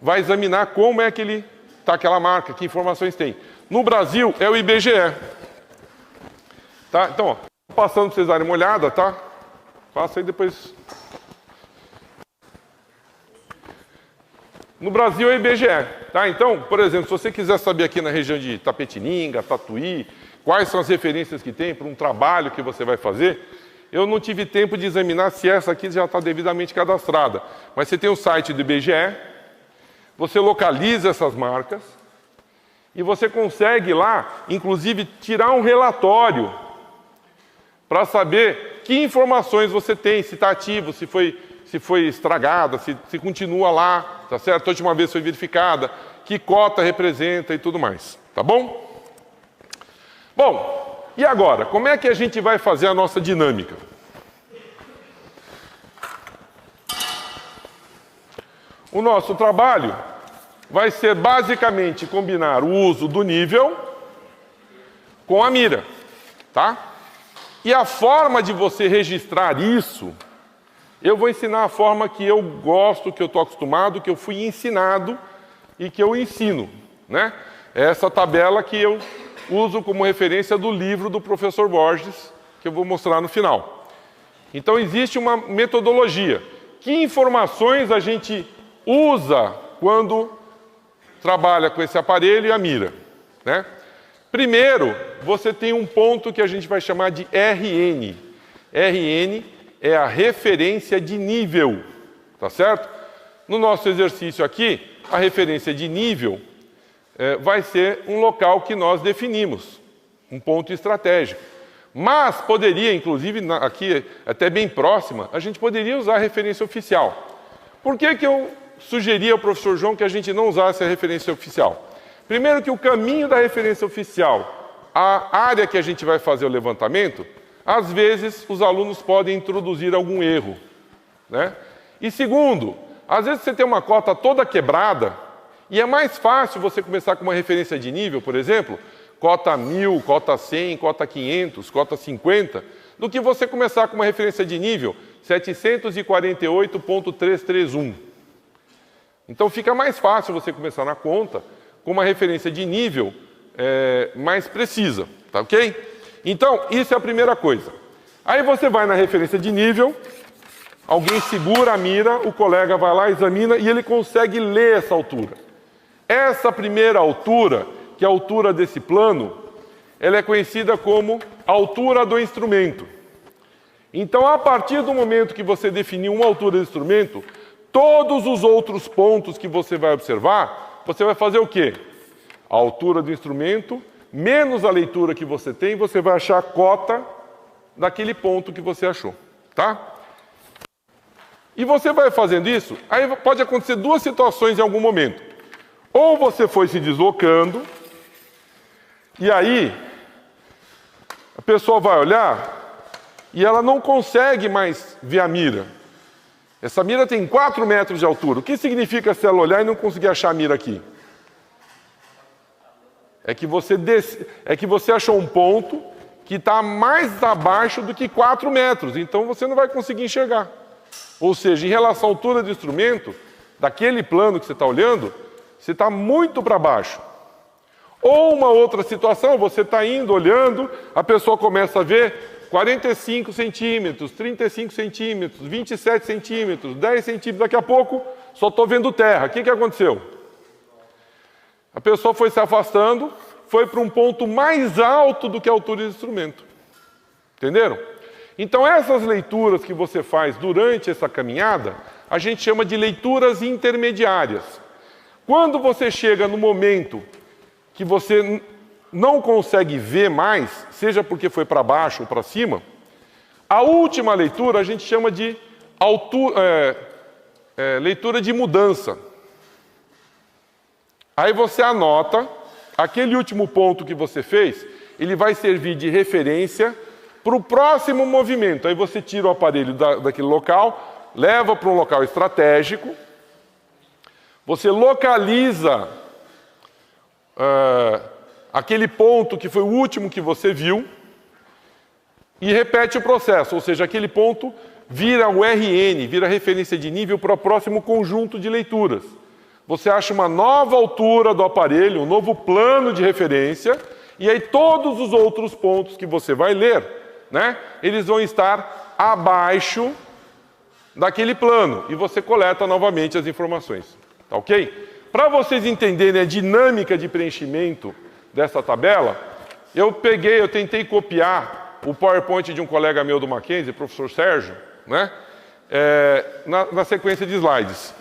vai examinar como é que ele está aquela marca, que informações tem. No Brasil, é o IBGE. Tá? Então, ó, passando para vocês darem uma olhada, tá? Passa aí depois. No Brasil é o IBGE. Tá? Então, por exemplo, se você quiser saber aqui na região de Tapetininga, Tatuí, quais são as referências que tem para um trabalho que você vai fazer, eu não tive tempo de examinar se essa aqui já está devidamente cadastrada. Mas você tem o site do IBGE, você localiza essas marcas e você consegue lá, inclusive, tirar um relatório para saber que informações você tem, se está ativo, se foi estragada, se continua lá, tá certo? A última vez foi verificada, que cota representa e tudo mais, tá bom? Bom, e agora, como é que a gente vai fazer a nossa dinâmica? O nosso trabalho vai ser basicamente combinar o uso do nível com a mira, tá? E a forma de você registrar isso, eu vou ensinar a forma que eu gosto, que eu estou acostumado, que eu fui ensinado e que eu ensino, né? É essa tabela que eu uso como referência do livro do professor Borges, que eu vou mostrar no final. Então existe uma metodologia. Que informações a gente usa quando trabalha com esse aparelho e a mira, né? Primeiro, você tem um ponto que a gente vai chamar de RN. RN é a referência de nível, tá certo? No nosso exercício aqui, a referência de nível vai ser um local que nós definimos, um ponto estratégico. Mas poderia, inclusive, aqui até bem próxima, a gente poderia usar a referência oficial. Por que eu sugeri ao professor João que a gente não usasse a referência oficial? Primeiro que o caminho da referência oficial, a área que a gente vai fazer o levantamento, às vezes os alunos podem introduzir algum erro, né? E segundo, às vezes você tem uma cota toda quebrada e é mais fácil você começar com uma referência de nível, por exemplo, cota 1000, cota 100, cota 500, cota 50, do que você começar com uma referência de nível 748.331. Então fica mais fácil você começar na conta com uma referência de nível mais precisa, tá ok? Então, isso é a primeira coisa. Aí você vai na referência de nível, alguém segura a mira, o colega vai lá, examina e ele consegue ler essa altura. Essa primeira altura, que é a altura desse plano, ela é conhecida como altura do instrumento. Então, a partir do momento que você definiu uma altura do instrumento, todos os outros pontos que você vai observar, você vai fazer o quê? A altura do instrumento, menos a leitura que você tem, você vai achar a cota daquele ponto que você achou, tá? E você vai fazendo isso, aí pode acontecer duas situações em algum momento. Ou você foi se deslocando, e aí a pessoa vai olhar e ela não consegue mais ver a mira. Essa mira tem 4 metros de altura. O que significa se ela olhar e não conseguir achar a mira aqui? É que você achou um ponto que está mais abaixo do que 4 metros. Então você não vai conseguir enxergar. Ou seja, em relação à altura do instrumento, daquele plano que você está olhando, você está muito para baixo. Ou uma outra situação, você está indo, olhando, a pessoa começa a ver 45 centímetros, 35 centímetros, 27 centímetros, 10 centímetros, daqui a pouco só estou vendo terra. O que aconteceu? A pessoa foi se afastando, foi para um ponto mais alto do que a altura do instrumento. Entenderam? Então essas leituras que você faz durante essa caminhada, a gente chama de leituras intermediárias. Quando você chega no momento que você não consegue ver mais, seja porque foi para baixo ou para cima, a última leitura a gente chama de leitura de mudança. Aí você anota, aquele último ponto que você fez, ele vai servir de referência para o próximo movimento. Aí você tira o aparelho daquele local, leva para um local estratégico, você localiza aquele ponto que foi o último que você viu e repete o processo, ou seja, aquele ponto vira o RN, vira referência de nível para o próximo conjunto de leituras. Você acha uma nova altura do aparelho, um novo plano de referência, e aí todos os outros pontos que você vai ler, né, eles vão estar abaixo daquele plano, e você coleta novamente as informações. Tá ok? Para vocês entenderem a dinâmica de preenchimento dessa tabela, eu tentei copiar o PowerPoint de um colega meu do Mackenzie, o professor Sérgio, né, na sequência de slides.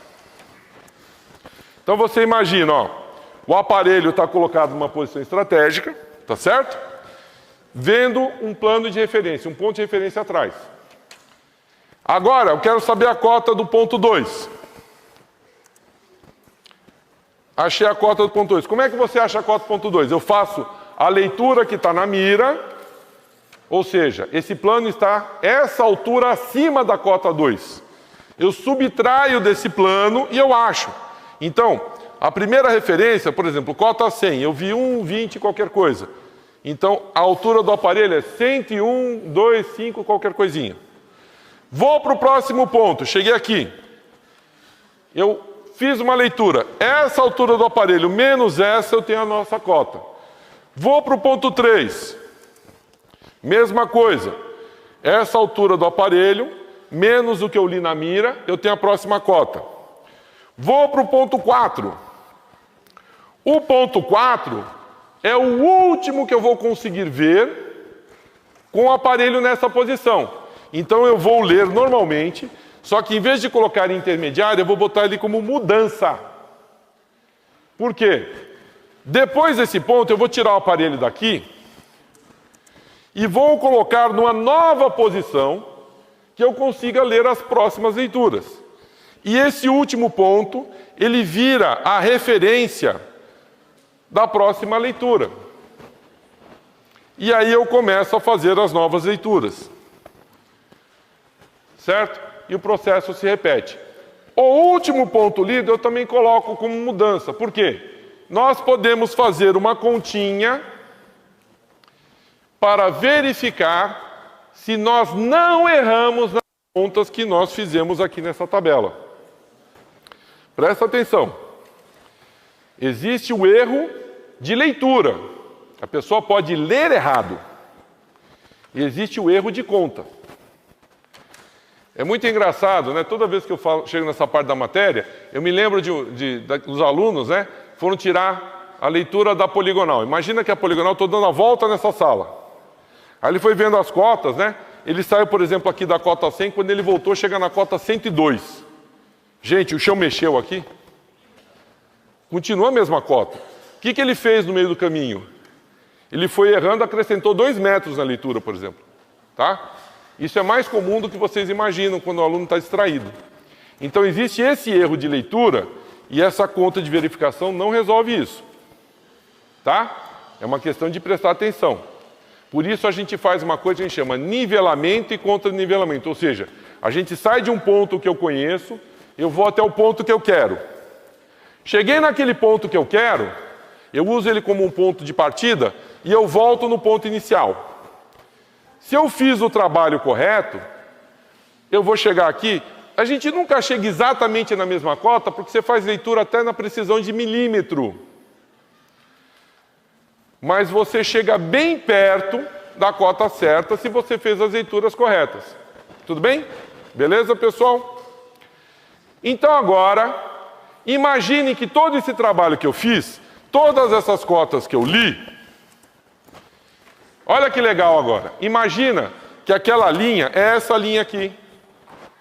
Então você imagina, ó, o aparelho está colocado numa posição estratégica, tá certo? Vendo um plano de referência, um ponto de referência atrás. Agora, eu quero saber a cota do ponto 2. Achei a cota do ponto 2. Como é que você acha a cota do ponto 2? Eu faço a leitura que está na mira, ou seja, esse plano está essa altura acima da cota 2. Eu subtraio desse plano e eu acho. Então, a primeira referência, por exemplo, cota 100, eu vi 1,20 qualquer coisa. Então, a altura do aparelho é 101,25 qualquer coisinha. Vou para o próximo ponto, cheguei aqui. Eu fiz uma leitura. Essa altura do aparelho menos essa, eu tenho a nossa cota. Vou para o ponto 3. Mesma coisa. Essa altura do aparelho, menos o que eu li na mira, eu tenho a próxima cota. Vou para o ponto 4. O ponto 4 é o último que eu vou conseguir ver com o aparelho nessa posição. Então eu vou ler normalmente, só que em vez de colocar em intermediário, eu vou botar ele como mudança. Por quê? Depois desse ponto, eu vou tirar o aparelho daqui e vou colocar numa nova posição que eu consiga ler as próximas leituras. E esse último ponto, ele vira a referência da próxima leitura. E aí eu começo a fazer as novas leituras. Certo? E o processo se repete. O último ponto lido eu também coloco como mudança. Por quê? Nós podemos fazer uma continha para verificar se nós não erramos nas contas que nós fizemos aqui nessa tabela. Presta atenção. Existe o erro de leitura. A pessoa pode ler errado. E existe o erro de conta. É muito engraçado, né? Toda vez que eu chego nessa parte da matéria, eu me lembro dos alunos, né? Foram tirar a leitura da poligonal. Imagina que a poligonal, estou dando a volta nessa sala. Aí ele foi vendo as cotas, né? Ele saiu, por exemplo, aqui da cota 100, quando ele voltou, chega na cota 102. Gente, o chão mexeu aqui. Continua a mesma cota. O que ele fez no meio do caminho? Ele foi errando, acrescentou 2 metros na leitura, por exemplo. Tá? Isso é mais comum do que vocês imaginam quando o aluno está distraído. Então, existe esse erro de leitura e essa conta de verificação não resolve isso. Tá? É uma questão de prestar atenção. Por isso, a gente faz uma coisa que a gente chama nivelamento e contra-nivelamento. Ou seja, a gente sai de um ponto que eu conheço, eu vou até o ponto que eu quero. Cheguei naquele ponto que eu quero, eu uso ele como um ponto de partida e eu volto no ponto inicial. Se eu fiz o trabalho correto, eu vou chegar aqui. A gente nunca chega exatamente na mesma cota, porque você faz leitura até na precisão de milímetro. Mas você chega bem perto da cota certa se você fez as leituras corretas. Tudo bem? Beleza, pessoal? Então agora, imagine que todo esse trabalho que eu fiz, todas essas cotas que eu li, olha que legal agora. Imagina que aquela linha é essa linha aqui.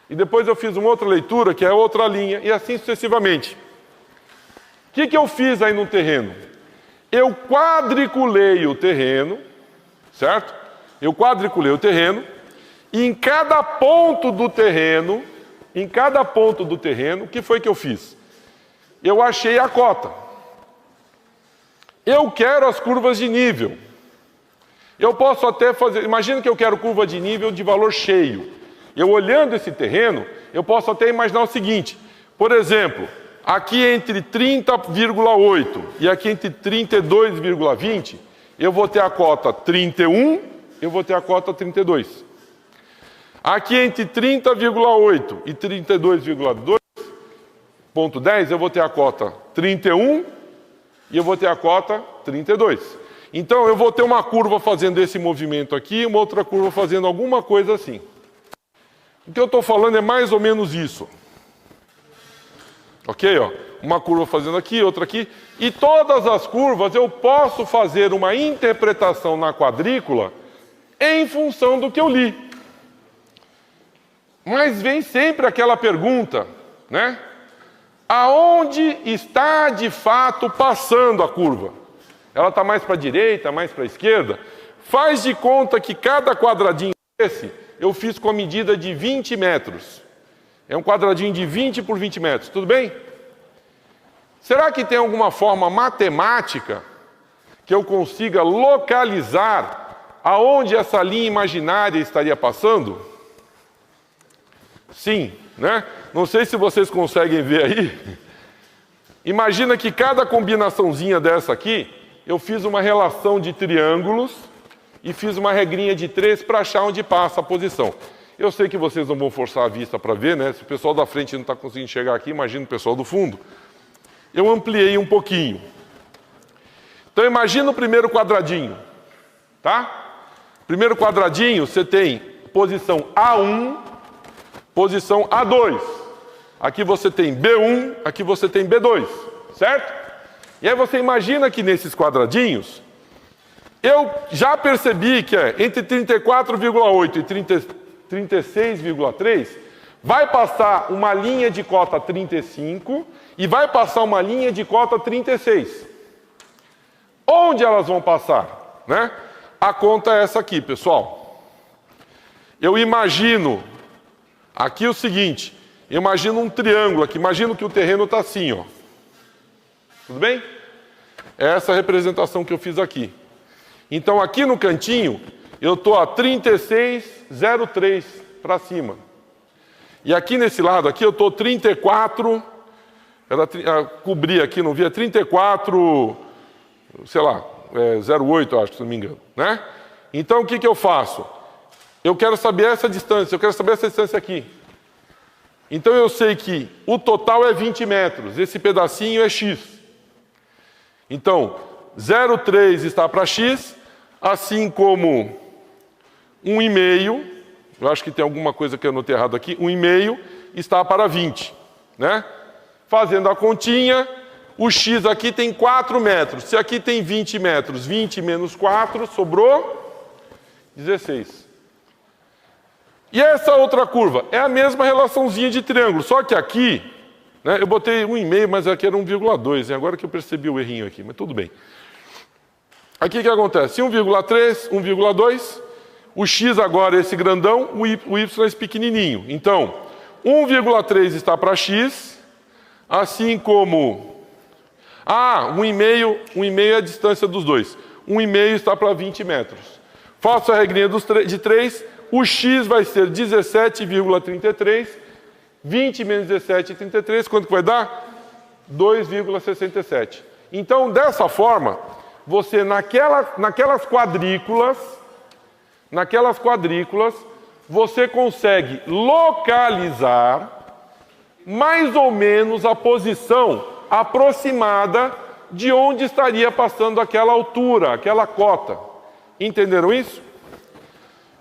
E depois eu fiz uma outra leitura que é outra linha, e assim sucessivamente. O que eu fiz aí no terreno? Eu quadriculei o terreno, certo? Eu quadriculei o terreno, e em cada ponto do terreno, o que foi que eu fiz? Eu achei a cota. Eu quero as curvas de nível. Eu posso até fazer, imagina que eu quero curva de nível de valor cheio. Eu olhando esse terreno, eu posso até imaginar o seguinte, por exemplo, aqui entre 30,8 e aqui entre 32,20, eu vou ter a cota 31, eu vou ter a cota 32. Aqui entre 30,8 e 32,2.10, eu vou ter a cota 31 e eu vou ter a cota 32. Então, eu vou ter uma curva fazendo esse movimento aqui, uma outra curva fazendo alguma coisa assim. O que eu estou falando é mais ou menos isso. Ok? Ó, uma curva fazendo aqui, outra aqui. E todas as curvas eu posso fazer uma interpretação na quadrícula em função do que eu li. Mas vem sempre aquela pergunta, né? Aonde está de fato passando a curva? Ela está mais para a direita, mais para a esquerda? Faz de conta que cada quadradinho desse eu fiz com a medida de 20 metros. É um quadradinho de 20 por 20 metros, tudo bem? Será que tem alguma forma matemática que eu consiga localizar aonde essa linha imaginária estaria passando? Sim, né? Não sei se vocês conseguem ver aí. Imagina que cada combinaçãozinha dessa aqui, eu fiz uma relação de triângulos e fiz uma regrinha de 3 para achar onde passa a posição. Eu sei que vocês não vão forçar a vista para ver, né? Se o pessoal da frente não está conseguindo chegar aqui, imagina o pessoal do fundo. Eu ampliei um pouquinho. Então, imagina o primeiro quadradinho, tá? Primeiro quadradinho, você tem posição A1, posição A2. Aqui você tem B1, aqui você tem B2, certo? E aí você imagina que nesses quadradinhos, eu já percebi que é entre 34,8 e 36,3, vai passar uma linha de cota 35 e vai passar uma linha de cota 36. Onde elas vão passar, né? A conta é essa aqui, pessoal. Eu imagino aqui o seguinte, imagino um triângulo aqui, imagino que o terreno está assim, ó. Tudo bem? É essa a representação que eu fiz aqui. Então, aqui no cantinho, eu estou a 36,03 para cima. E aqui nesse lado, aqui eu estou 34, cobri aqui, não via, 34, sei lá, 0,8, acho, se não me engano, né? Então, o que eu faço? Eu quero saber essa distância, eu quero saber essa distância aqui. Então, eu sei que o total é 20 metros, esse pedacinho é x. Então, 0,3 está para x, assim como 1,5, eu acho que tem alguma coisa que eu anotei errado aqui, 1,5 está para 20, né? Fazendo a continha, o x aqui tem 4 metros. Se aqui tem 20 metros, 20 menos 4, sobrou 16. E essa outra curva? É a mesma relaçãozinha de triângulo, só que aqui, né, eu botei 1,5, mas aqui era 1,2, né? Agora que eu percebi o errinho aqui, mas tudo bem. Aqui o que acontece? 1,3, 1,2, o x agora é esse grandão, o y é esse pequenininho. Então, 1,3 está para x, assim como... 1,5 é a distância dos dois. 1,5 está para 20 metros. Faço a regrinha de 3, o x vai ser 17,33, 20 menos 17,33, quanto que vai dar? 2,67. Então, dessa forma, você naquelas quadrículas, você consegue localizar mais ou menos a posição aproximada de onde estaria passando aquela altura, aquela cota. Entenderam isso?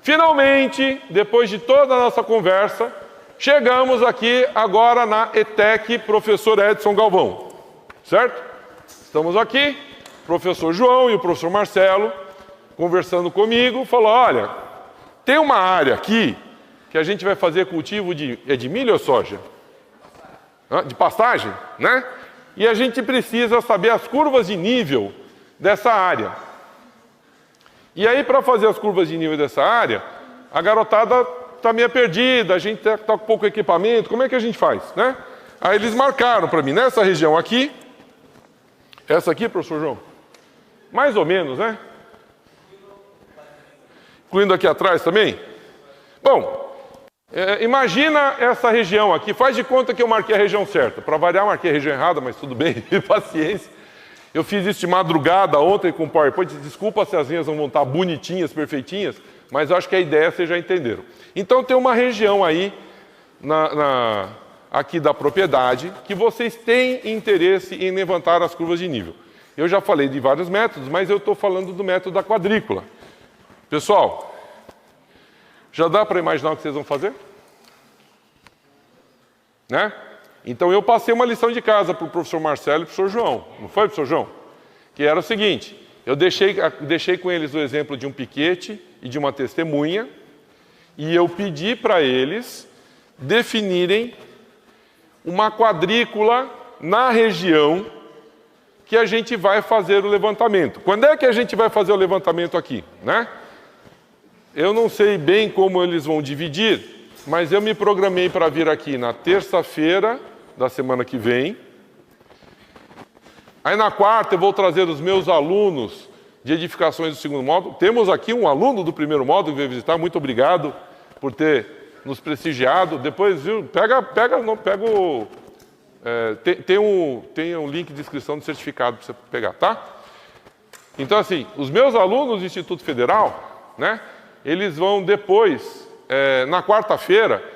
Finalmente, depois de toda a nossa conversa, chegamos aqui agora na ETEC Professor Edson Galvão, certo? Estamos aqui, o professor João e o professor Marcelo, conversando comigo, falou, olha, tem uma área aqui que a gente vai fazer cultivo de milho ou soja? De pastagem, né? E a gente precisa saber as curvas de nível dessa área. E aí, para fazer as curvas de nível dessa área, a garotada está meio perdida, a gente está com pouco equipamento, como é que a gente faz, né? Aí eles marcaram para mim, nessa região aqui, essa aqui, professor João, mais ou menos, né? Incluindo aqui atrás também? Bom, imagina essa região aqui, faz de conta que eu marquei a região certa. Para variar, eu marquei a região errada, mas tudo bem, paciência. Eu fiz isso de madrugada ontem com o PowerPoint, desculpa se as linhas não vão estar bonitinhas, perfeitinhas, mas eu acho que a ideia vocês já entenderam. Então tem uma região aí, aqui da propriedade, que vocês têm interesse em levantar as curvas de nível. Eu já falei de vários métodos, mas eu estou falando do método da quadrícula. Pessoal, já dá para imaginar o que vocês vão fazer? Né? Então eu passei uma lição de casa para o professor Marcelo e para o professor João. Não foi, professor João? Que era o seguinte, eu deixei com eles o exemplo de um piquete e de uma testemunha, e eu pedi para eles definirem uma quadrícula na região que a gente vai fazer o levantamento. Quando é que a gente vai fazer o levantamento aqui, né? Eu não sei bem como eles vão dividir, mas eu me programei para vir aqui na terça-feira da semana que vem. Aí na quarta eu vou trazer os meus alunos de edificações do segundo módulo. Temos aqui um aluno do primeiro módulo que veio visitar. Muito obrigado por ter nos prestigiado. Depois, viu, tem um link de inscrição do certificado para você pegar, tá? Então, assim, os meus alunos do Instituto Federal, né? Eles vão depois, na quarta-feira,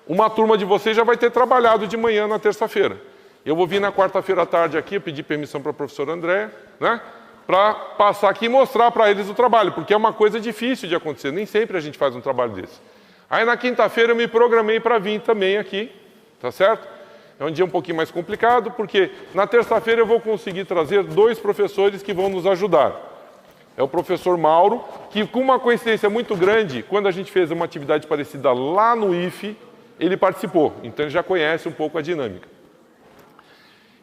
uma turma de vocês já vai ter trabalhado de manhã na terça-feira. Eu vou vir na quarta-feira à tarde aqui, eu pedi permissão para a professora Andréa, né? Para passar aqui e mostrar para eles o trabalho, porque é uma coisa difícil de acontecer, nem sempre a gente faz um trabalho desse. Aí na quinta-feira eu me programei para vir também aqui, tá certo? É um dia um pouquinho mais complicado, porque na terça-feira eu vou conseguir trazer 2 professores que vão nos ajudar. É o professor Mauro, que com uma coincidência muito grande, quando a gente fez uma atividade parecida lá no IFE, ele participou, então ele já conhece um pouco a dinâmica.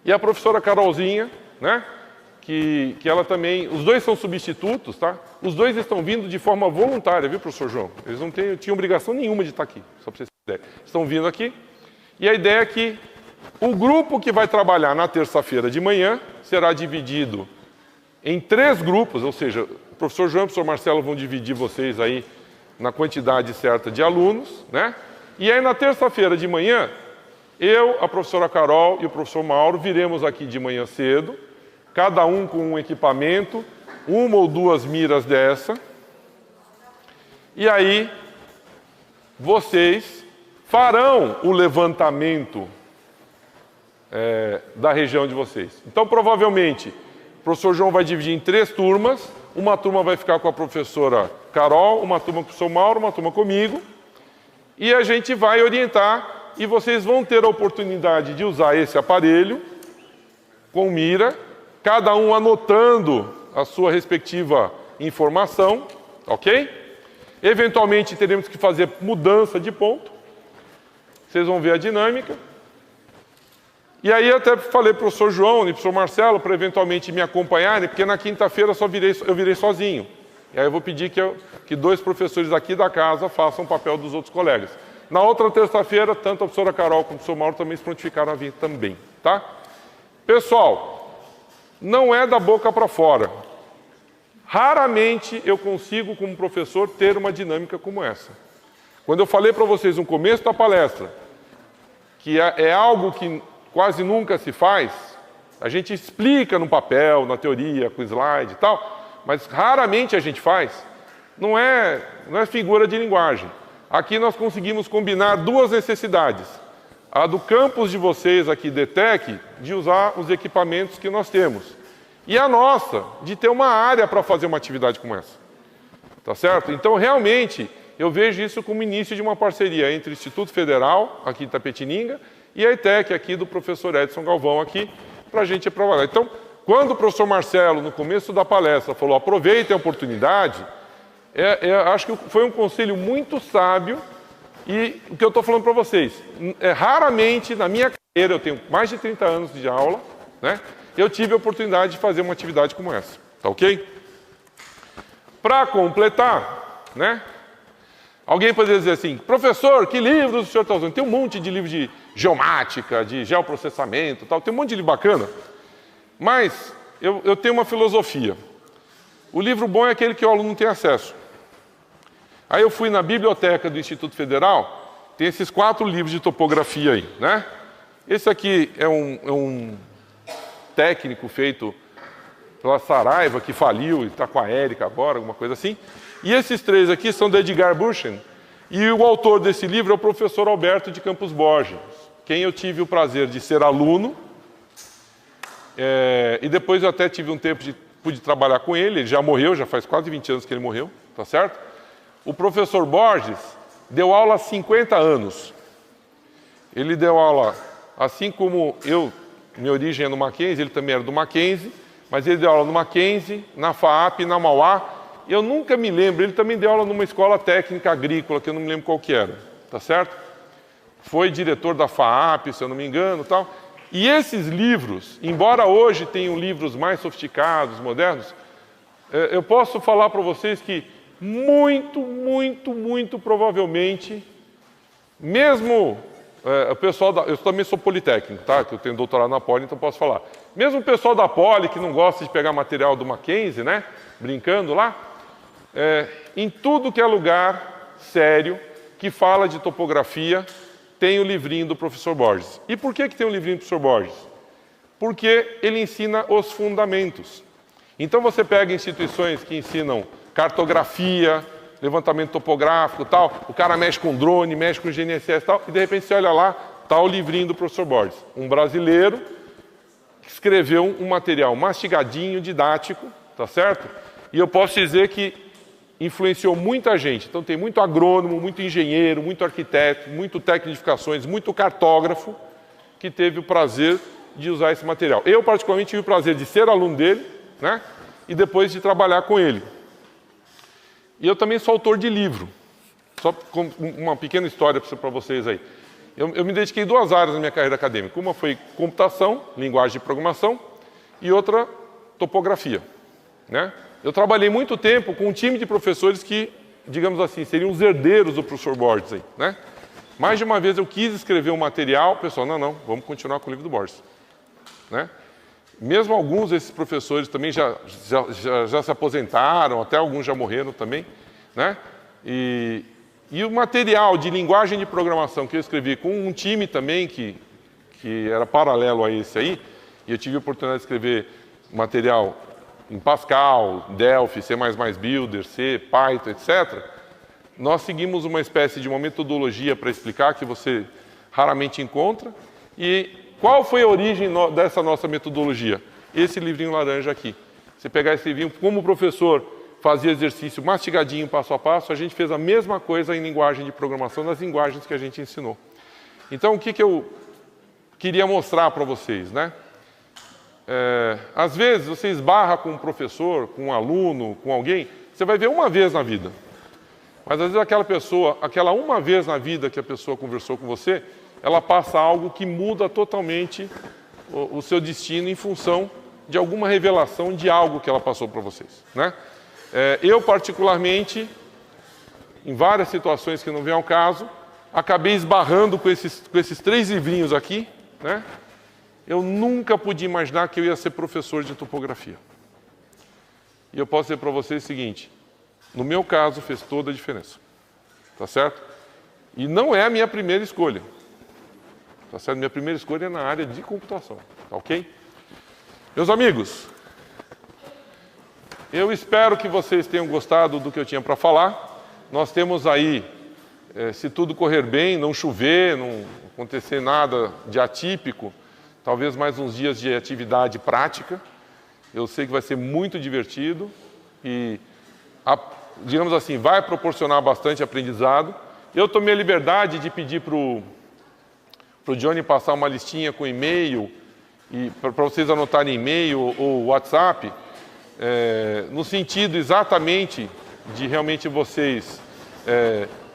E a professora Carolzinha, né, que ela também... Os dois são substitutos, tá? Os dois estão vindo de forma voluntária, viu, professor João? Eles não tinham obrigação nenhuma de estar aqui, só para vocês terem ideia. Estão vindo aqui. E a ideia é que o grupo que vai trabalhar na terça-feira de manhã será dividido em 3 grupos, ou seja, o professor João e o professor Marcelo vão dividir vocês aí na quantidade certa de alunos, né? E aí na terça-feira de manhã, eu, a professora Carol e o professor Mauro viremos aqui de manhã cedo, cada um com um equipamento, 1 ou 2 miras dessa, e aí vocês farão o levantamento da região de vocês. Então, provavelmente, o professor João vai dividir em 3 turmas, uma turma vai ficar com a professora Carol, uma turma com o professor Mauro, uma turma comigo, e a gente vai orientar, e vocês vão ter a oportunidade de usar esse aparelho com mira, cada um anotando a sua respectiva informação, ok? Eventualmente teremos que fazer mudança de ponto, vocês vão ver a dinâmica. E aí até falei para o professor João e para o professor Marcelo para eventualmente me acompanharem, porque na quinta-feira eu virei sozinho. E aí eu vou pedir que 2 professores aqui da casa façam o papel dos outros colegas. Na outra terça-feira, tanto a professora Carol como o professor Mauro também se prontificaram a vir também, tá? Pessoal, não é da boca para fora. Raramente eu consigo, como professor, ter uma dinâmica como essa. Quando eu falei para vocês no começo da palestra, que é algo que quase nunca se faz, a gente explica no papel, na teoria, com slide e tal, mas raramente a gente faz, não é figura de linguagem. Aqui nós conseguimos combinar 2 necessidades. A do campus de vocês aqui, DETEC, de usar os equipamentos que nós temos. E a nossa, de ter uma área para fazer uma atividade como essa. Tá certo? Então, realmente, eu vejo isso como início de uma parceria entre o Instituto Federal, aqui de Itapetininga, e a ETEC, aqui do professor Edson Galvão, aqui, para a gente trabalhar. Então, quando o professor Marcelo, no começo da palestra, falou aproveitem a oportunidade, acho que foi um conselho muito sábio, e o que eu estou falando para vocês, raramente, na minha carreira, eu tenho mais de 30 anos de aula, né? Eu tive a oportunidade de fazer uma atividade como essa, tá ok? Para completar, né? Alguém poderia dizer assim, professor, que livros o senhor está usando? Tem um monte de livros de geomática, de geoprocessamento, tal, tem um monte de livro bacana, mas eu tenho uma filosofia. O livro bom é aquele que o aluno tem acesso. Aí eu fui na biblioteca do Instituto Federal, tem esses 4 livros de topografia aí, né? Esse aqui é um técnico feito pela Saraiva, que faliu e está com a Érica agora, alguma coisa assim. E esses 3 aqui são do Edgar Buchen, e o autor desse livro é o professor Alberto de Campos Borges, quem eu tive o prazer de ser aluno, e depois eu até tive um tempo pude trabalhar com ele já morreu, já faz quase 20 anos que ele morreu, tá certo? O professor Borges deu aula há 50 anos. Ele deu aula, assim como minha origem é no Mackenzie, ele também era do Mackenzie, mas ele deu aula no Mackenzie, na FAAP, na Mauá. Eu nunca me lembro, ele também deu aula numa escola técnica agrícola, que eu não me lembro qual que era, tá certo? Foi diretor da FAAP, se eu não me engano, tal. E esses livros, embora hoje tenham livros mais sofisticados, modernos, eu posso falar para vocês que muito provavelmente, mesmo o pessoal eu também sou politécnico, tá? Que eu tenho doutorado na Poli, então posso falar. Mesmo o pessoal da Poli, que não gosta de pegar material do Mackenzie, né? Brincando lá, em tudo que é lugar sério que fala de topografia, tem o livrinho do professor Borges. E por que tem o livrinho do professor Borges? Porque ele ensina os fundamentos. Então você pega instituições que ensinam cartografia, levantamento topográfico, tal, o cara mexe com drone, mexe com GNSS, tal, e de repente você olha lá, tá o livrinho do professor Borges, um brasileiro que escreveu um material mastigadinho, didático, tá certo? E eu posso dizer que influenciou muita gente. Então tem muito agrônomo, muito engenheiro, muito arquiteto, muito técnico de edificações, muito cartógrafo que teve o prazer de usar esse material. Eu particularmente tive o prazer de ser aluno dele, né? E depois de trabalhar com ele. E eu também sou autor de livro. Só uma pequena história para vocês aí. Eu me dediquei 2 áreas na minha carreira acadêmica. Uma foi computação, linguagem de programação, e outra topografia, né? Eu trabalhei muito tempo com um time de professores que, digamos assim, seriam os herdeiros do professor Borges aí, né? Mais de uma vez eu quis escrever um material, o pessoal, não, vamos continuar com o livro do Borges, né? Mesmo alguns desses professores também já se aposentaram, até alguns já morreram também, né? E o material de linguagem de programação que eu escrevi com um time também que era paralelo a esse aí, e eu tive a oportunidade de escrever material em Pascal, Delphi, C++ Builder, C, Python, etc., nós seguimos uma espécie de uma metodologia para explicar que você raramente encontra. E qual foi a origem dessa nossa metodologia? Esse livrinho laranja aqui. Você pegar esse livrinho, como o professor fazia exercício mastigadinho, passo a passo, a gente fez a mesma coisa em linguagem de programação, nas linguagens que a gente ensinou. Então, o que eu queria mostrar para vocês, né? Às vezes, você esbarra com um professor, com um aluno, com alguém, você vai ver uma vez na vida. Mas, às vezes, aquela uma vez na vida que a pessoa conversou com você, ela passa algo que muda totalmente o seu destino em função de alguma revelação de algo que ela passou para vocês, né? Eu, particularmente, em várias situações que não vem ao caso, acabei esbarrando com esses 3 livrinhos aqui, né? Eu nunca podia imaginar que eu ia ser professor de topografia. E eu posso dizer para vocês o seguinte, no meu caso fez toda a diferença, tá certo? E não é a minha primeira escolha, tá certo? Minha primeira escolha é na área de computação, tá ok? Meus amigos, eu espero que vocês tenham gostado do que eu tinha para falar. Nós temos aí, se tudo correr bem, não chover, não acontecer nada de atípico, talvez mais uns dias de atividade prática. Eu sei que vai ser muito divertido e, digamos assim, vai proporcionar bastante aprendizado. Eu tomei a liberdade de pedir para o Johnny passar uma listinha com e-mail, para vocês anotarem e-mail ou WhatsApp, no sentido exatamente de realmente vocês,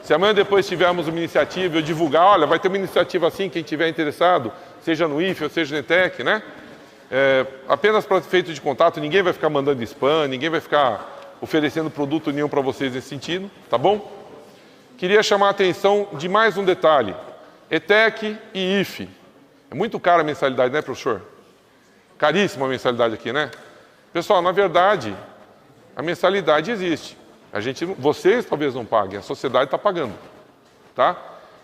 se amanhã depois tivermos uma iniciativa, eu divulgar, olha, vai ter uma iniciativa assim, quem tiver interessado, seja no IFE ou seja no ETEC, né? Apenas para efeito de contato, ninguém vai ficar mandando spam, ninguém vai ficar oferecendo produto nenhum para vocês nesse sentido, tá bom? Queria chamar a atenção de mais um detalhe, ETEC e IFE. É muito cara a mensalidade, né, professor? Caríssima a mensalidade aqui, né? Pessoal, na verdade, a mensalidade existe. Vocês talvez não paguem, a sociedade está pagando, tá?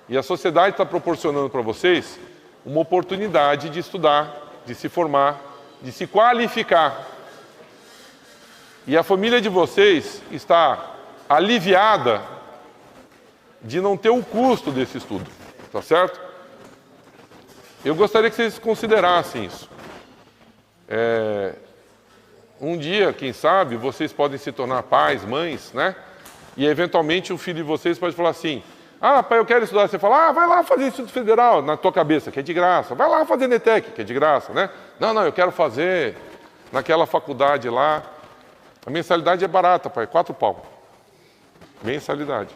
E a sociedade está proporcionando para vocês uma oportunidade de estudar, de se formar, de se qualificar. E a família de vocês está aliviada de não ter o custo desse estudo, tá certo? Eu gostaria que vocês considerassem isso. Um dia, quem sabe, vocês podem se tornar pais, mães, né? E, eventualmente, o filho de vocês pode falar assim, ah, pai, eu quero estudar. Você fala, vai lá fazer Instituto Federal, na tua cabeça, que é de graça. Vai lá fazer NETEC, que é de graça, né? Não, eu quero fazer naquela faculdade lá. A mensalidade é barata, pai, 4 pau. Mensalidade.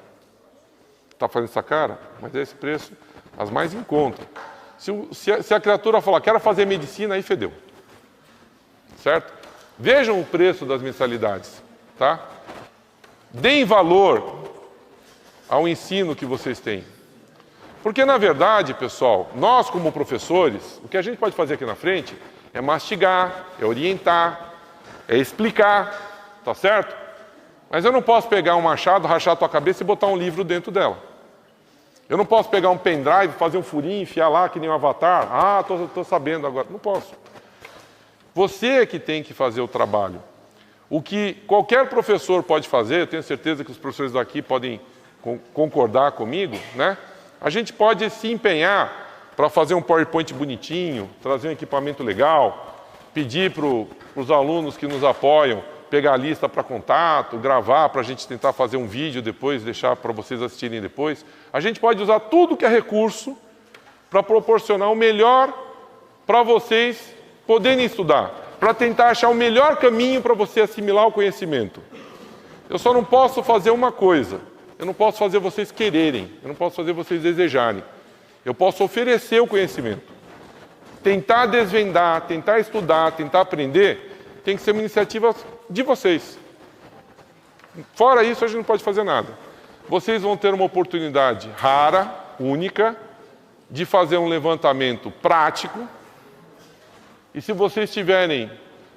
Está fazendo essa cara? Mas é esse preço, as mais em conta. Se a criatura falar, quero fazer medicina, aí fedeu. Certo? Vejam o preço das mensalidades, tá? Deem valor ao ensino que vocês têm. Porque, na verdade, pessoal, nós como professores, o que a gente pode fazer aqui na frente é mastigar, é orientar, é explicar, tá certo? Mas eu não posso pegar um machado, rachar a tua cabeça e botar um livro dentro dela. Eu não posso pegar um pendrive, fazer um furinho, enfiar lá que nem um avatar. Ah, tô sabendo agora. Não posso. Você é que tem que fazer o trabalho. O que qualquer professor pode fazer, eu tenho certeza que os professores daqui podem concordar comigo, né? A gente pode se empenhar para fazer um PowerPoint bonitinho, trazer um equipamento legal, pedir para os alunos que nos apoiam pegar a lista para contato, gravar para a gente tentar fazer um vídeo depois, deixar para vocês assistirem depois. A gente pode usar tudo que é recurso para proporcionar o melhor para vocês poderem estudar, para tentar achar o melhor caminho para você assimilar o conhecimento. Eu só não posso fazer uma coisa, eu não posso fazer vocês quererem, eu não posso fazer vocês desejarem. Eu posso oferecer o conhecimento. Tentar desvendar, tentar estudar, tentar aprender, tem que ser uma iniciativa de vocês. Fora isso, a gente não pode fazer nada. Vocês vão ter uma oportunidade rara, única, de fazer um levantamento prático. E se vocês tiverem...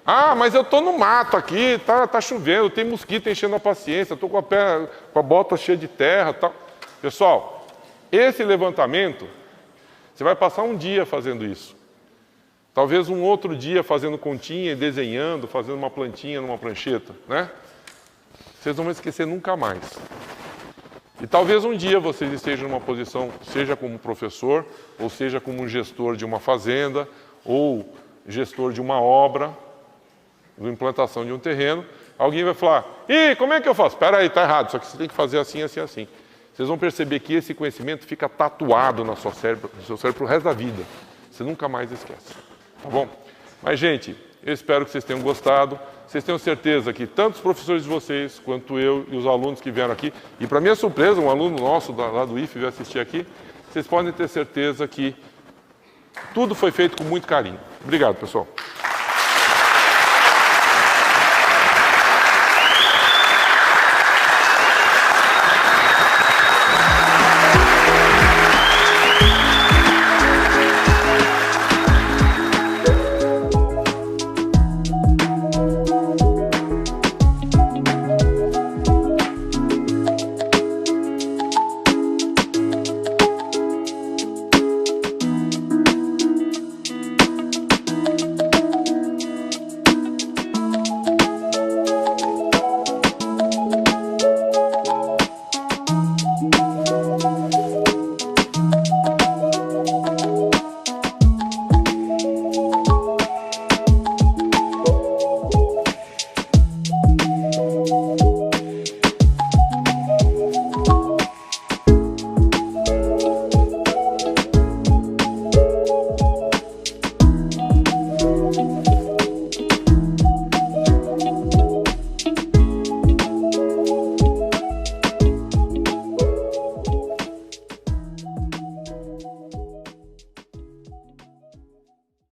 Ah, mas eu estou no mato aqui, tá chovendo, tem mosquito enchendo a paciência, estou com a bota cheia de terra. Tal. Pessoal, esse levantamento, você vai passar um dia fazendo isso. Talvez um outro dia fazendo continha e desenhando, fazendo uma plantinha numa prancheta, né? Vocês não vão esquecer nunca mais. E talvez um dia vocês estejam numa posição, seja como professor, ou seja como um gestor de uma fazenda, ou gestor de uma obra, de implantação de um terreno, alguém vai falar, ih, como é que eu faço? Espera aí, está errado, só que você tem que fazer assim, assim, assim. Vocês vão perceber que esse conhecimento fica tatuado no seu cérebro pro resto da vida. Você nunca mais esquece. Tá bom? Mas, gente, eu espero que vocês tenham gostado. Vocês tenham certeza que tanto os professores de vocês, quanto eu e os alunos que vieram aqui, e para minha surpresa, um aluno nosso lá do IFE veio assistir aqui, vocês podem ter certeza que tudo foi feito com muito carinho. Obrigado, pessoal.